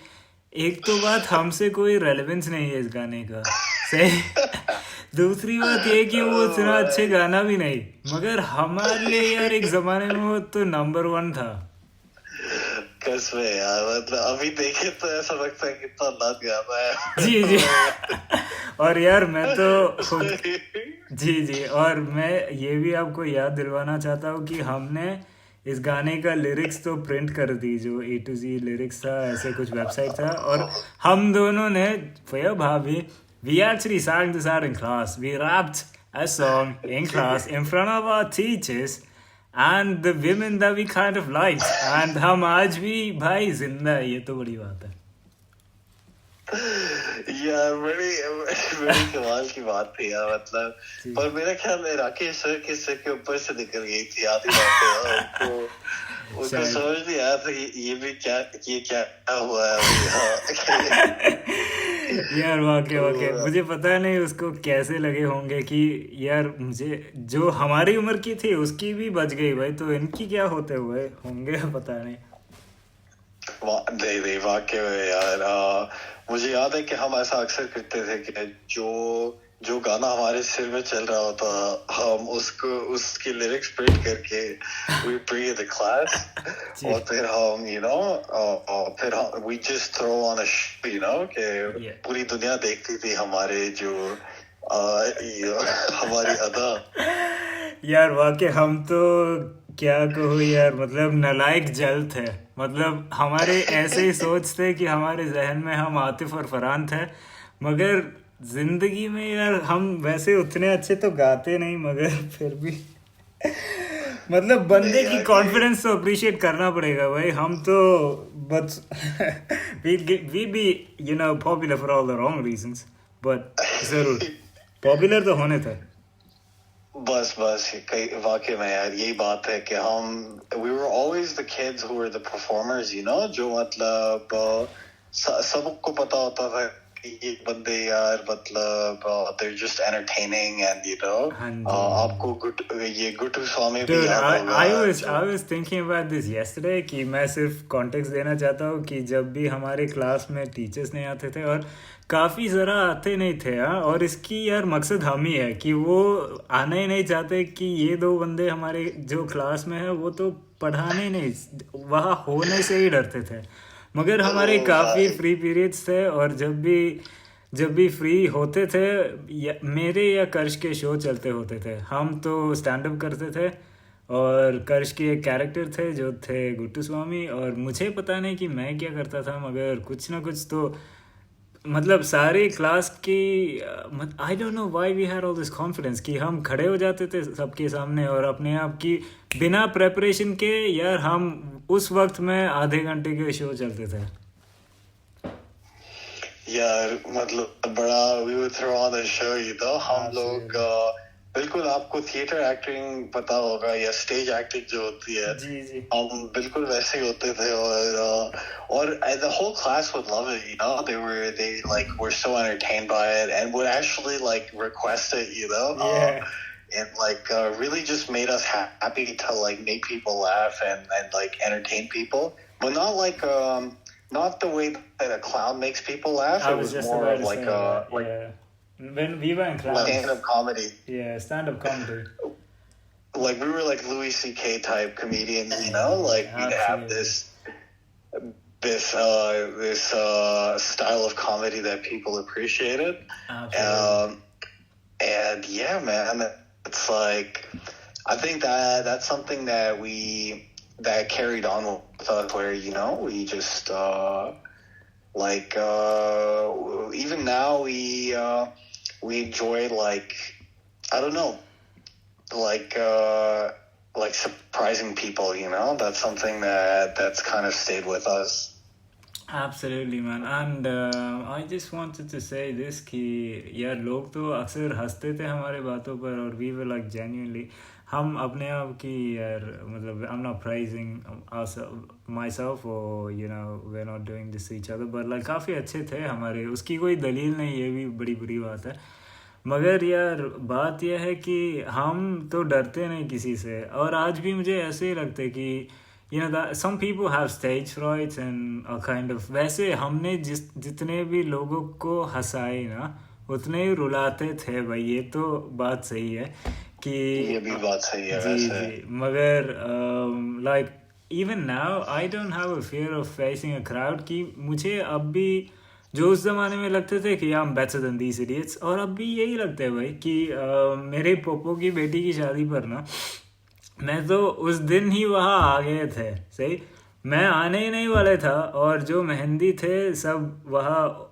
एक तो बात हमसे कोई रेलेवेंस नहीं है इस गाने का, सही. दूसरी बात ये कि वो इतना अच्छे गाना भी नहीं, मगर हमारे लिए यार एक जमाने में वो तो नंबर 1 था. कसम यार, मतलब अभी देखे तो ऐसा लगता है कितना लत गाना है. जी और यार मैं तो खुद जी और मैं ये भी आपको याद दिलवाना चाहता हूँ कि हमने इस गाने का लिरिक्स तो प्रिंट कर दी, जो A to Z लिरिक्स था, ऐसे कुछ वेबसाइट था, और हम दोनों ने फया भाभी we actually sang this out in class. We rapped a song in class in front of our teachers and the women that we kind of liked, and हम आज भी भाई जिंदा है, ये तो बड़ी बात है. यार बड़ी कमाल की बात थी यार, मतलब. पर मेरा ख्याल में राकेश सर के सर के ऊपर से निकल गई थी आधी बातें. उनको समझ नहीं आया था ये क्या हुआ है. यार वाकई मुझे पता नहीं उसको कैसे लगे होंगे कि यार मुझे जो हमारी उम्र की थी उसकी भी बच गई भाई, तो इनकी क्या होते हुए होंगे पता नहीं. नहीं वाकई में यार, मुझे याद है कि हम ऐसा अक्सर करते थे कि जो गाना हमारे सिर में चल रहा होता, हम उसकी लिरिक्स प्रिंट करके we bring it to class, और फिर हम फिर हम we just throw on a show, कि पूरी दुनिया देखती थी हमारे जो हमारी अदा. यार वाकई हम तो क्या कहूँ यार, मतलब नालायक जल थे. मतलब हमारे ऐसे ही सोच थे कि हमारे जहन में हम आतिफ और फरहान थे, मगर जिंदगी में यार हम वैसे उतने अच्छे तो गाते नहीं, मगर फिर भी मतलब बंदे की कॉन्फिडेंस तो अप्रिशिएट करना पड़ेगा भाई. हम तो बस we be popular for all the wrong reasons, but जरूर पॉपुलर तो होने थे. बस वाकई में यार यही बात है कि हम we were always the kids who were the performers, जो मतलब सबको पता होता था कि ये बंदे यार मतलब they're just entertaining and आपको गुट्टू स्वामी भी याद होगा. I was thinking about this yesterday कि मैं सिर्फ कॉन्टेक्स्ट देना चाहता हूँ कि जब भी हमारे क्लास में टीचर्स नहीं आते थे, और काफ़ी ज़रा आते नहीं थे, और इसकी यार मकसद हम ही है कि वो आना ही नहीं चाहते कि ये दो बंदे हमारे जो क्लास में है वो तो पढ़ाने नहीं, वहाँ होने से ही डरते थे. मगर हमारे काफ़ी फ्री पीरियड्स थे, और जब भी फ्री होते थे मेरे या कर्श के शो चलते होते थे. हम तो स्टैंड अप करते थे, और कर्श के एक कैरेक्टर थे जो थे गुट्टू स्वामी, और मुझे पता नहीं कि मैं क्या करता था, मगर कुछ ना कुछ तो मतलब सारी क्लास की I don't know why we had all this confidence कि हम खड़े हो जाते थे सबके सामने और अपने आप की बिना प्रेपरेशन के यार हम उस वक्त में आधे घंटे के शो चलते थे यार मतलब बड़ा we would throw on the show हम लोग बिल्कुल आपको थिएटर एक्टिंग पता होगा या स्टेज एक्टिंग जो होती है जी जी हम बिल्कुल वैसे ही होते थे और the whole class would love it they like were so entertained by it and would actually like request it yeah. and like really just made us happy to like make people laugh and like entertain people but not like not the way that a clown makes people laugh. I it was was just more about of to like say like yeah. When we were in class like stand-up comedy. yeah stand-up comedy Like we were like Louis C.K. type comedians, like we'd have this style of comedy that people appreciated. And yeah, man, it's like I think that's something that carried on with us where we just like even now we enjoy like I don't know like surprising people that's something that's kind of stayed with us. Absolutely man and I just wanted to say this कि यार लोग तो अक्सर हंसते थे हमारे बातों पर और we were like genuinely हम अपने आप की यार मतलब I'm not praising myself or we're not doing this to each other but like काफ़ी अच्छे थे हमारे उसकी कोई दलील नहीं ये भी बड़ी बुरी बात है मगर यार बात यह है कि हम तो डरते नहीं किसी से और आज भी मुझे ऐसे ही लगता है कि that some people have stage frights and a kind of वैसे हमने जितने भी लोगों को हंसाए ना उतने ही रुलाते थे भाई ये तो बात सही है कि ये भी बात सही है जी जी मगर like even now I don't have a fear of facing a crowd कि मुझे अब भी जो उस ज़माने में लगते थे कि I'm better than these idiots और अब भी यही लगता है भाई कि मेरे पोपो की बेटी की शादी पर ना मैं तो उस दिन ही वहाँ आ गए थे सही मैं आने ही नहीं वाले था और जो मेहंदी थे सब वहाँ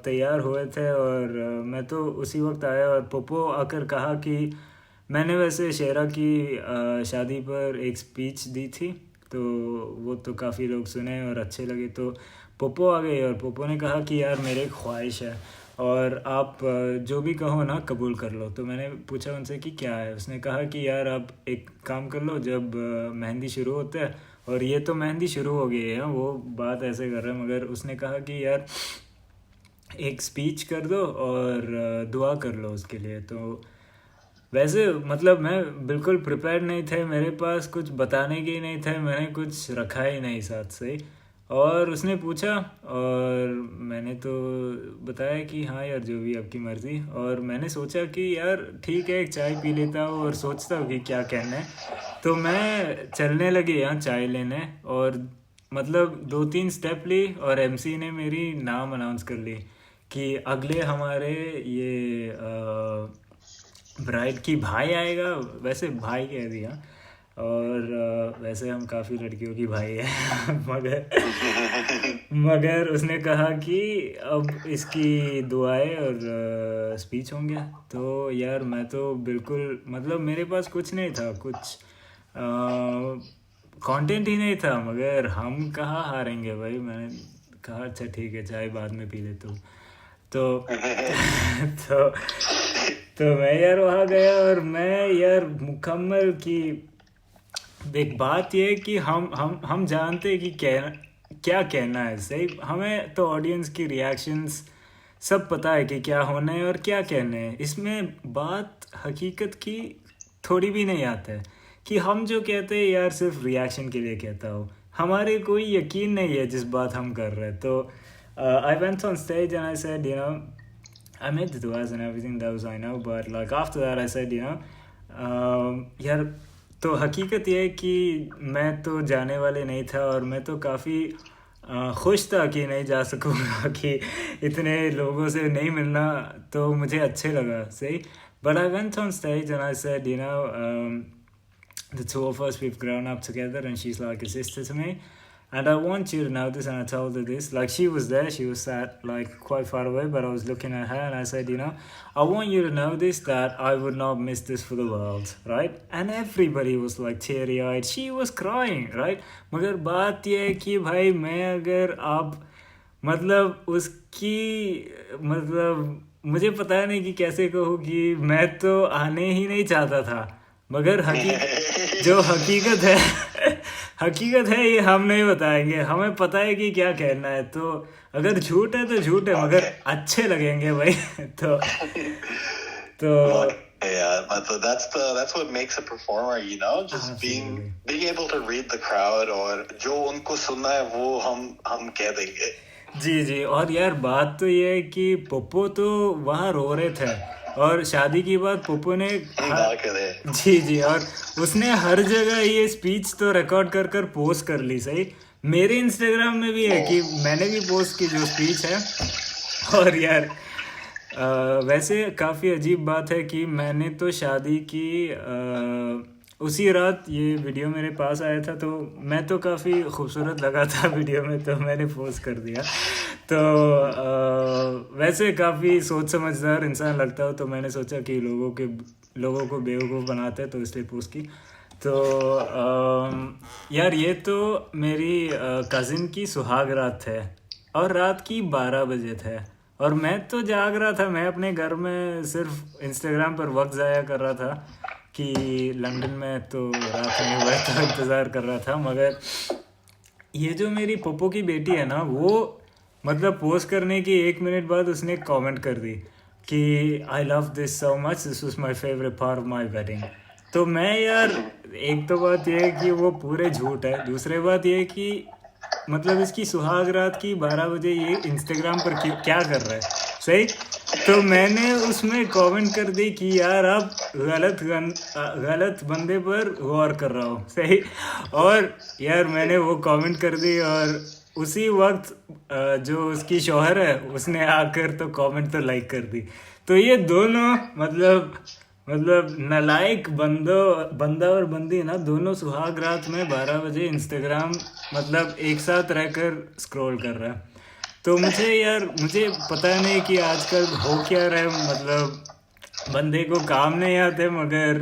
तैयार हुए थे और मैं तो उसी वक्त आया और पोपो आकर कहा कि मैंने वैसे शेरा की शादी पर एक स्पीच दी थी तो वो तो काफ़ी लोग सुने और अच्छे लगे तो पोपो आ गए और पोपो ने कहा कि यार मेरी ख्वाहिश है और आप जो भी कहो ना कबूल कर लो तो मैंने पूछा उनसे कि क्या है उसने कहा कि यार आप एक काम कर लो जब मेहंदी शुरू होता है और ये तो मेहंदी शुरू हो गई है वो बात ऐसे कर रहा है मगर उसने कहा कि यार एक स्पीच कर दो और दुआ कर लो उसके लिए तो वैसे मतलब मैं बिल्कुल प्रिपेयर नहीं थे मेरे पास कुछ बताने के ही नहीं थे मैंने कुछ रखा ही नहीं साथ से और उसने पूछा और मैंने तो बताया कि हाँ यार जो भी आपकी मर्ज़ी और मैंने सोचा कि यार ठीक है एक चाय पी लेता हूँ और सोचता हूँ कि क्या कहना है तो मैं चलने लगी यहाँ चाय लेने और मतलब 2-3 स्टेप ली और एमसी ने मेरी नाम अनाउंस कर ली कि अगले हमारे ये ब्राइड की भाई आएगा वैसे भाई कह दिया और वैसे हम काफ़ी लड़कियों की भाई है मगर उसने कहा कि अब इसकी दुआएं और स्पीच होंगे तो यार मैं तो बिल्कुल मतलब मेरे पास कुछ नहीं था कुछ कंटेंट ही नहीं था मगर हम कहाँ हारेंगे भाई मैंने कहा अच्छा ठीक है चाय बाद में पी ले तो तो मैं यार वहाँ गया और मैं यार मुकम्मल की देख बात ये है कि हम जानते हैं कि क्या कहना है सही हमें तो ऑडियंस की रिएक्शंस सब पता है कि क्या होना है और क्या कहना है इसमें बात हकीकत की थोड़ी भी नहीं आता है कि हम जो कहते हैं यार सिर्फ रिएक्शन के लिए कहता हो हमारे कोई यकीन नहीं है जिस बात हम कर रहे हैं तो I went on stage and I said I made the duas and everything that was I know but like after that I said यार तो हकीकत ये है कि मैं तो जाने वाले नहीं था और मैं तो काफ़ी खुश था कि नहीं जा सकूँगा कि इतने लोगों से नहीं मिलना तो मुझे अच्छे लगा सही but I went on stage and I said the two of us we've grown up together and she's like a sister to me And I want you to know this, and I told her this. Like, she was there, she was sat like quite far away, but I was looking at her and I said, I want you to know this, that I would not miss this for the world, right? And everybody was like teary-eyed. She was crying, right? मगर बात ये है कि भाई मैं अगर अब मतलब उसकी मतलब मुझे पता नहीं कि कैसे कहूँ कि मैं तो आने ही नहीं चाहता था, मगर जो हकीकत है ये हम नहीं बताएंगे, हमें पता है कि क्या कहना है, तो अगर झूठ है तो झूठ है, मगर अच्छे लगेंगे भाई तो Yeah, so that's what makes a performer, just being able to read the crowd, और जो उनको सुनना है वो हम कह देंगे. जी. और यार बात तो ये है कि पप्पू तो वहाँ रो रहे थे, और शादी की बात पप्पू ने जी, और उसने हर जगह ये स्पीच तो रिकॉर्ड कर पोस्ट कर ली. सही, मेरे इंस्टाग्राम में भी है कि मैंने भी पोस्ट की जो स्पीच है. और यार वैसे काफ़ी अजीब बात है कि मैंने तो शादी की उसी रात ये वीडियो मेरे पास आया था, तो मैं तो काफ़ी खूबसूरत लगा था वीडियो में, तो मैंने पोस्ट कर दिया. तो वैसे काफ़ी सोच समझदार इंसान लगता हो, तो मैंने सोचा कि लोगों को बेवकूफ़ बनाते हैं, तो इसलिए पोस्ट की. तो यार ये तो मेरी कज़िन की सुहाग रात है, और रात की 12 बजे थे, और मैं तो जाग रहा था. मैं अपने घर में सिर्फ इंस्टाग्राम पर वक्त ज़ाया कर रहा था कि लंदन में तो रात नहीं हुआ, तो इंतज़ार कर रहा था. मगर ये जो मेरी पप्पू की बेटी है ना, वो मतलब पोस्ट करने की 1 मिनट बाद उसने कमेंट कर दी कि I love this so much, this was my favourite part of my wedding. तो मैं यार, एक तो बात ये है कि वो पूरे झूठ है, दूसरी बात ये है कि मतलब इसकी सुहाग रात की 12 बजे ये इंस्टाग्राम पर क्या कर रहा है. सही, तो मैंने उसमें कमेंट कर दी कि यार आप गलत बंदे पर गौर कर रहा हूँ. सही, और यार मैंने वो कमेंट कर दी, और उसी वक्त जो उसकी शौहर है उसने आकर तो कमेंट तो लाइक कर दी. तो ये दोनों मतलब नालायक बंदा और बंदी ना, दोनों सुहाग रात में 12 बजे इंस्टाग्राम मतलब एक साथ रहकर स्क्रॉल कर रहा है. तो मुझे पता नहीं कि आजकल हो क्या रहा है. मतलब बंदे को काम नहीं आते मगर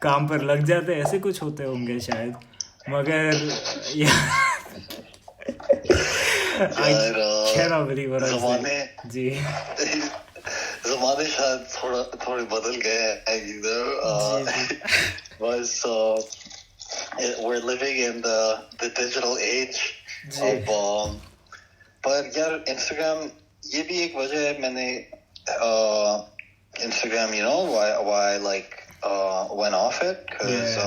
काम पर लग जाते, ऐसे कुछ होते होंगे शायद. मगर जी ज़माने शायद थोड़े बदल गए हैं, बस we're living in the digital age of पर यार Instagram ये भी एक वजह है. मैंने Instagram why I like went off it, because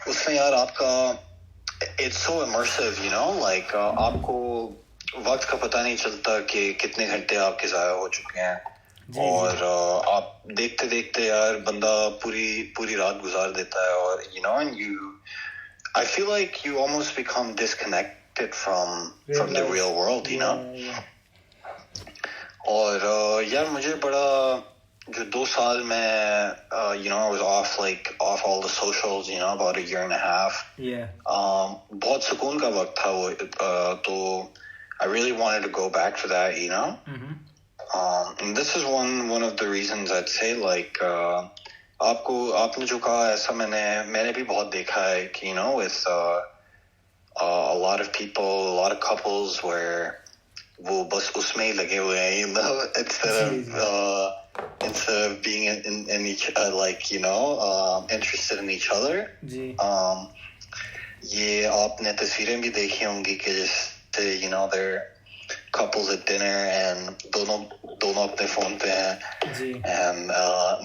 उसमें यार आपका it's so immersive, like आपको वक्त का पता नहीं चलता कि कितने घंटे आपके ज़ाया हो चुके हैं. और आप देखते देखते यार बंदा पूरी रात गुजार देता है, और I feel like you almost become disconnected from the real world, और यार मुझे बड़ा जो 2 साल में I was off all the socials, about a year and a half. बहुत सुकून का वक्त था वो, तो I really wanted to go back to that, and this is one of the reasons I'd say, like आपने जो कहा ऐसा मैंने भी बहुत देखा है कि with a lot of people, a lot of couples where वो बस उसमें ही लगे हुए हैं, instead of being in each interested in each other. ये आपने तस्वीरें भी देखी होंगी कि जैसे they're couples at dinner and दोनों अपने phone पे हैं, and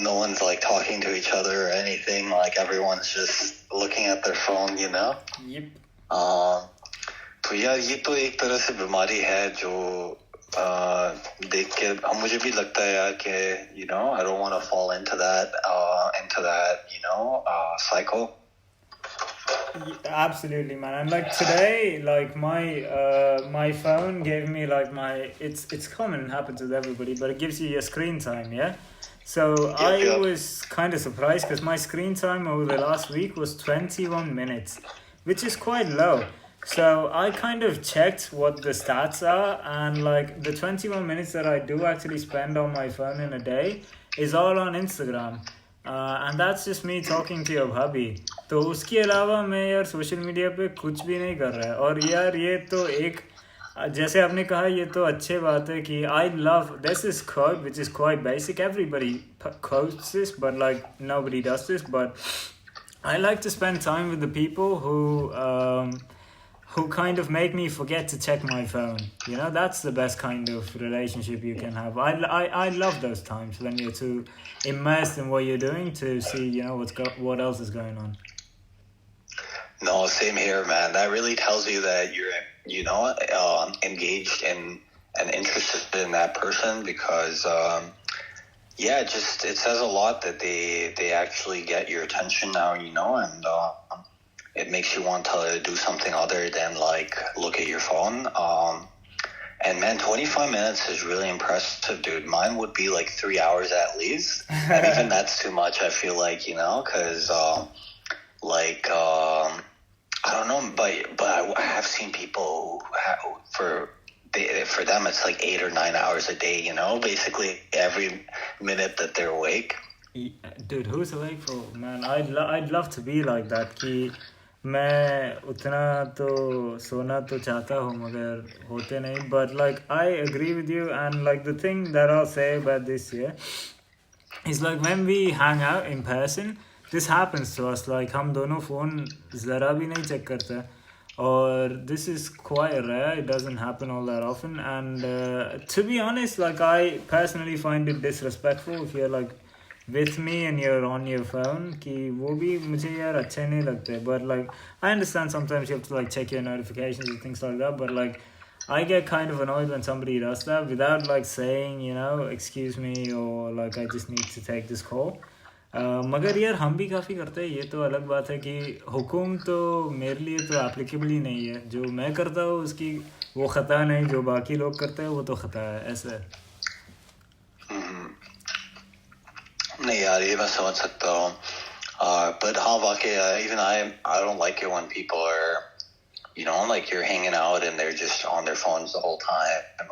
no one's like talking to each other or anything, like everyone's just looking at their phone, Yep. तो यार ये तो एक तरह से बीमारी है जो देख के मुझे भी लगता है यार कि I don't want to fall into that cycle. Absolutely, man. And like today, like my phone gave me like it's common, it happens with everybody, but it gives you your screen time, yeah. So I was kind of surprised because my screen time over the last week was 21 minutes, which is quite low. So I kind of checked what the stats are, and like the 21 minutes that I do actually spend on my phone in a day is all on Instagram. And that's just me talking to your hubby. तो उसके अलावा मैं यार social media पे कुछ भी नहीं कर रहा है. और यार ये तो एक जैसे आपने कहा ये तो अच्छी बात है कि I love this is quote which is quite basic. Everybody quotes this, but like nobody does this. But I like to spend time with the people who kind of make me forget to check my phone. You know, that's the best kind of relationship you can have. I love those times when you're too immersed in what you're doing to see, you know, what else is going on. No, same here, man. That really tells you that you're, you know, engaged in and interested in that person because, yeah, just it says a lot that they actually get your attention now, you know, and it makes you want to do something other than like look at your phone. And man, 25 minutes is really impressive, dude. Mine would be like 3 hours at least, and even that's too much. I feel like, you know, because like I don't know, but I have seen people for them it's like 8 or 9 hours a day. You know, basically every minute that they're awake. Dude, who's awake for? Man, I'd love to be like that. कि मैं उतना तो सोना तो चाहता हूँ मगर होते नहीं. But like I agree with you, and like the thing that I'll say about this year is like when we hang out in person, this happens to us. Like हम दोनों phone ज़रा भी नहीं check करते. Or this is quite rare. It doesn't happen all that often. And to be honest, like I personally find it disrespectful if you're like with me and you're on your phone. कि वो भी मुझे यार अच्छे नहीं लगते. But like I understand sometimes you have to like check your notifications and things like that. But like I get kind of annoyed when somebody does that without like saying, you know, excuse me, or like I just need to take this call. मगर यार हम भी काफ़ी करते हैं. ये तो अलग बात है कि हुक्म तो मेरे लिए तो एप्लीकेबल ही नहीं है. जो मैं करता हूँ उसकी वो ख़ता नहीं, जो बाकी लोग करते हैं वो तो ख़ता है. ऐसा है. नहीं यार, ये मैं समझ सकता हूँ. But हाँ वाकई even I don't like it when people are, you know, like you're hanging out and they're just on their phones the whole time,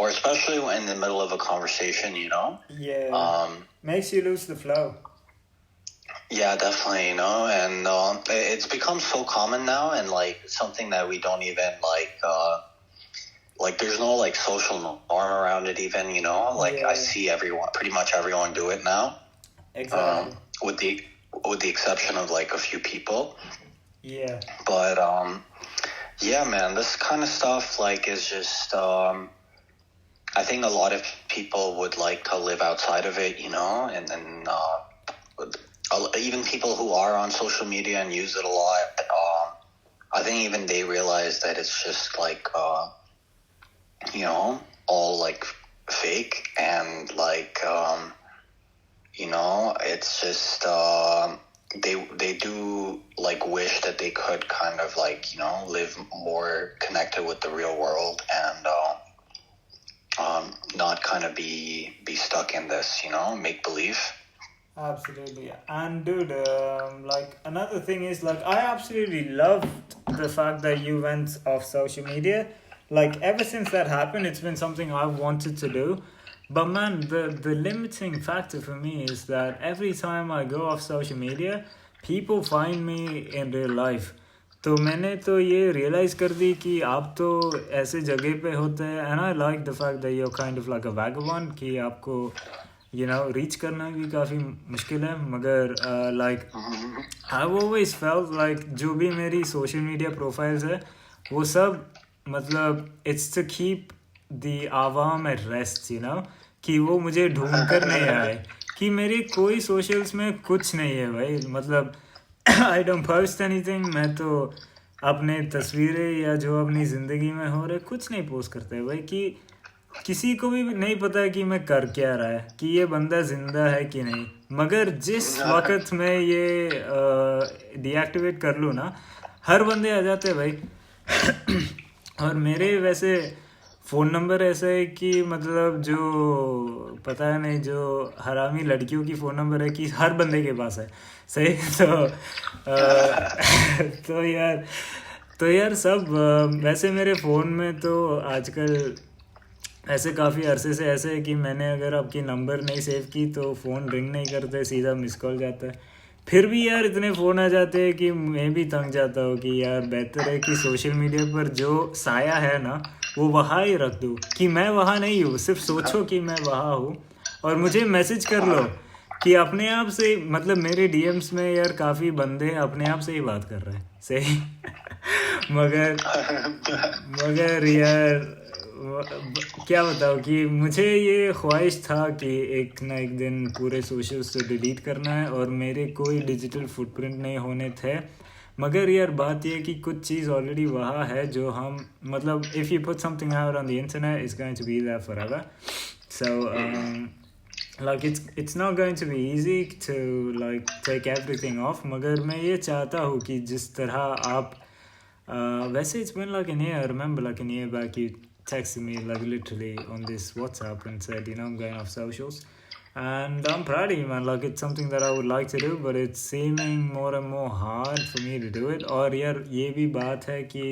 or especially in the middle of a conversation, you know. Yeah. Makes you lose the flow. Yeah, definitely, you know, and it's become so common now, and like something that we don't even like there's no like social norm around it even, you know. Like yeah. I see pretty much everyone do it now. Exactly. With the exception of like a few people. Yeah. But yeah, man, this kind of stuff like is just I think a lot of people would like to live outside of it, you know, and even people who are on social media and use it a lot, I think even they realize that it's just like, you know, all like fake, and like, you know, it's just, they do like wish that they could kind of like, you know, live more connected with the real world, and not kind of be stuck in this, you know, make believe. Absolutely. And dude, like another thing is like I absolutely loved the fact that you went off social media. Like ever since that happened, it's been something I've wanted to do. But man, the limiting factor for me is that every time I go off social media, people find me in real life. तो मैंने तो ये realize कर दी कि आप तो ऐसे जगह पे होते हैं. And I like the fact that you're kind of like a vagabond, कि आपको, you know, reach करना भी काफ़ी मुश्किल है. मगर like I've always felt like जो भी मेरी social media profiles है वो सब मतलब it's to keep the Awam at rest, you know, कि वो मुझे ढूंढ कर नहीं आए कि मेरी कोई socials में कुछ नहीं है भाई. मतलब I don't post anything. मैं तो अपने तस्वीरें या जो अपनी ज़िंदगी में हो रहे कुछ नहीं पोस्ट करते भाई. कि किसी को भी नहीं पता है कि मैं कर क्या रहा है, कि ये बंदा ज़िंदा है कि नहीं. मगर जिस वक्त मैं ये डीएक्टिवेट कर लूँ ना, हर बंदे आ जाते हैं भाई. और मेरे वैसे फ़ोन नंबर ऐसा है कि मतलब जो पता है नहीं, जो हरामी लड़कियों की फ़ोन नंबर है कि हर बंदे के पास है. सही. तो यार तो यार सब वैसे मेरे फ़ोन में तो आजकल ऐसे काफ़ी अरसे से ऐसे है कि मैंने अगर आपकी नंबर नहीं सेव की तो फ़ोन रिंग नहीं करते, सीधा मिस कॉल जाता है। फिर भी यार इतने फ़ोन आ जाते हैं कि मैं भी तंग जाता हूँ कि यार बेहतर है कि सोशल मीडिया पर जो साया है ना वो वहाँ ही रख दूँ, कि मैं वहाँ नहीं हूँ, सिर्फ सोचो कि मैं वहाँ हूँ और मुझे मैसेज कर लो कि अपने आप से, मतलब मेरे डीएम्स में यार काफ़ी बंदे अपने आप से ही बात कर रहे हैं सही। मगर मगर यार क्या बताओ कि मुझे ये ख्वाहिश था कि एक ना एक दिन पूरे सोशल्स से डिलीट करना है और मेरे कोई डिजिटल फुटप्रिंट नहीं होने थे। मगर यार बात ये है कि कुछ चीज़ ऑलरेडी वहाँ है जो हम, मतलब if you put something out on the internet it's going to be there forever. So like it's not going to be easy to like take everything off, मगर मैं ये चाहता हूँ कि जिस तरह आप वैसे it's been like an year. I remember like a year back you texted me like literally on this WhatsApp and said, you know, I'm going off socials, and I'm proud of you, man. Like it's something that I would like to do, but it's seeming more and more hard for me to do it. और यार ये भी बात है कि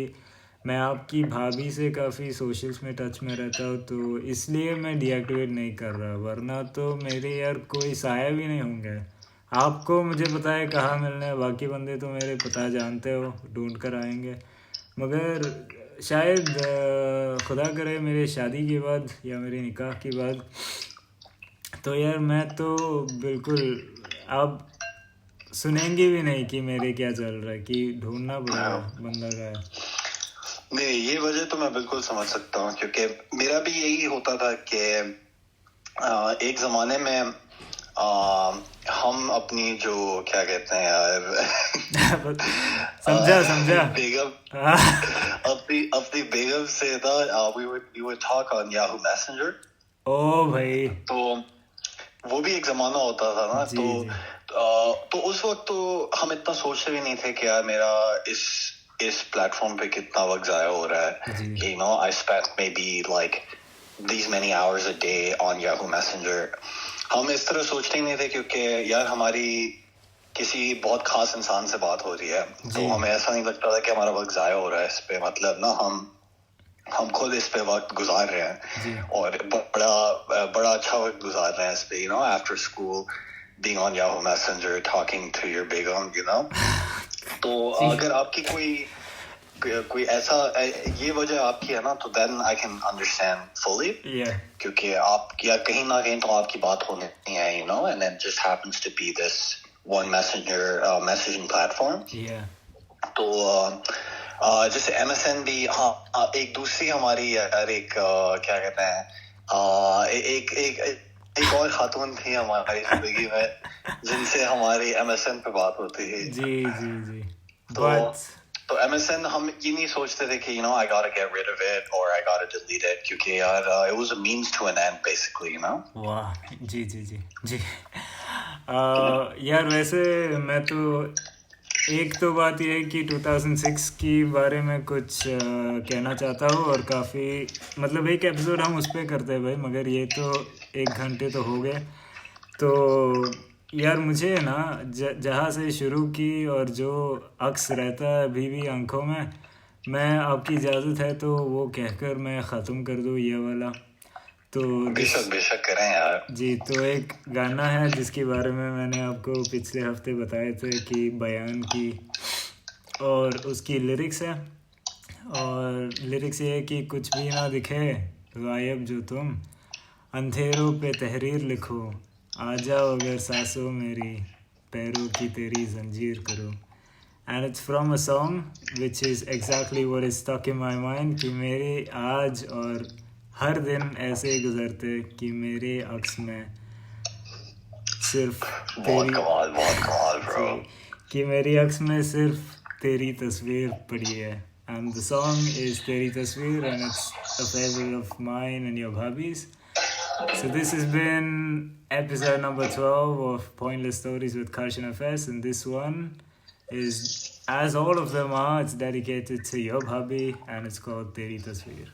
मैं आपकी भाभी से काफ़ी सोशल्स में टच में रहता हूँ, तो इसलिए मैं डीएक्टिवेट नहीं कर रहा, वरना तो मेरे यार कोई साया भी नहीं होंगे। आपको मुझे पता है कहाँ मिलना है, बाकी बंदे तो मेरे पता जानते हो, ढूंढ कर आएंगे। मगर शायद खुदा करे मेरे शादी के बाद या मेरे निकाह के बाद, तो यार मैं तो बिल्कुल अब सुनेंगे भी नहीं कि मेरे क्या चल रहा है, कि ढूंढना पड़ेगा बंदा का है। नहीं, ये वजह तो मैं बिल्कुल समझ सकता हूँ, क्योंकि मेरा भी यही होता था कि एक ज़माने में हम अपनी जो क्या कहते हैं यार समझा बेगम अपनी बेगम से था, we would talk on Yahoo Messenger। ओ भाई, तो वो भी एक ज़माना होता था ना। तो उस वक्त तो हम इतना सोचते भी नहीं थे कि यार मेरा इस प्लेटफॉर्म पे कितना वक्त ज़ाया हो रहा है। You know, I spent maybe like these many hours a day on Yahoo Messenger। हम इस तरह सोचते ही नहीं थे, क्योंकि यार हमारी किसी बहुत खास इंसान से बात हो रही है, तो हमें ऐसा नहीं लगता था कि हमारा वक्त ज़ाया हो रहा है इस पे। मतलब ना हम खुद इस पे वक्त गुजार रहे हैं और बड़ा अच्छा वक्त गुजार रहे हैं इस पे, you know, after school being on Yahoo Messenger talking to your begum, you know। तो अगर आपकी कोई ऐसा ये वजह आपकी है ना, तो then I can understand fully। क्योंकि आप या कहीं ना कहीं तो आपकी बात होनी है, you know, and then just happens to be this one messaging platform। तो जैसे MSN भी, हाँ एक दूसरी हमारी यार एक क्या कहते हैं एक और खातून थी हमारी जिंदगी में जिनसे हमारी MSN पे बात होती है। जी तो MSN हम ये नहीं सोचते थे कि you know I gotta get rid of it or I gotta delete it, क्योंकि यार it was a means to an end basically, you know। वाह जी यार वैसे मैं तो एक तो बात ये है कि 2006 की बारे में कुछ कहना चाहता हूँ, और काफ़ी मतलब एक एपिसोड हम उस पर करते हैं भाई, मगर ये तो 1 घंटे तो हो गए। तो यार मुझे ना जहाँ से शुरू की और जो अक्स रहता है अभी भी आंखों में, मैं आपकी इजाज़त है तो वो कहकर मैं ख़त्म कर दूँ ये वाला। तो बेशक करें यार जी। तो एक गाना है जिसके बारे में मैंने आपको पिछले हफ्ते बताए थे कि बयान की, और उसकी लिरिक्स है, और लिरिक्स ये है कि कुछ भी ना दिखे गायब जो तुम, अंधेरों पे तहरीर लिखो, आ जाओ अगर सांसों मेरी, पैरों की तेरी जंजीर करो। And it's from a song which is exactly what is stuck in my mind, कि मेरे आज और हर दिन ऐसे ही गुजरते कि मेरे अक्स में सिर्फ बहुत कमाल bro। कि मेरी अक्स में सिर्फ तेरी तस्वीर पड़ी है। And the song is Teri Tasveer, and it's a favorite of mine and your bhabhi's. So this has been episode number 12 of Pointless Stories with Karshan FS, and this one is, as all of them are, it's dedicated to your bhabhi, and it's called Teri Tasveer.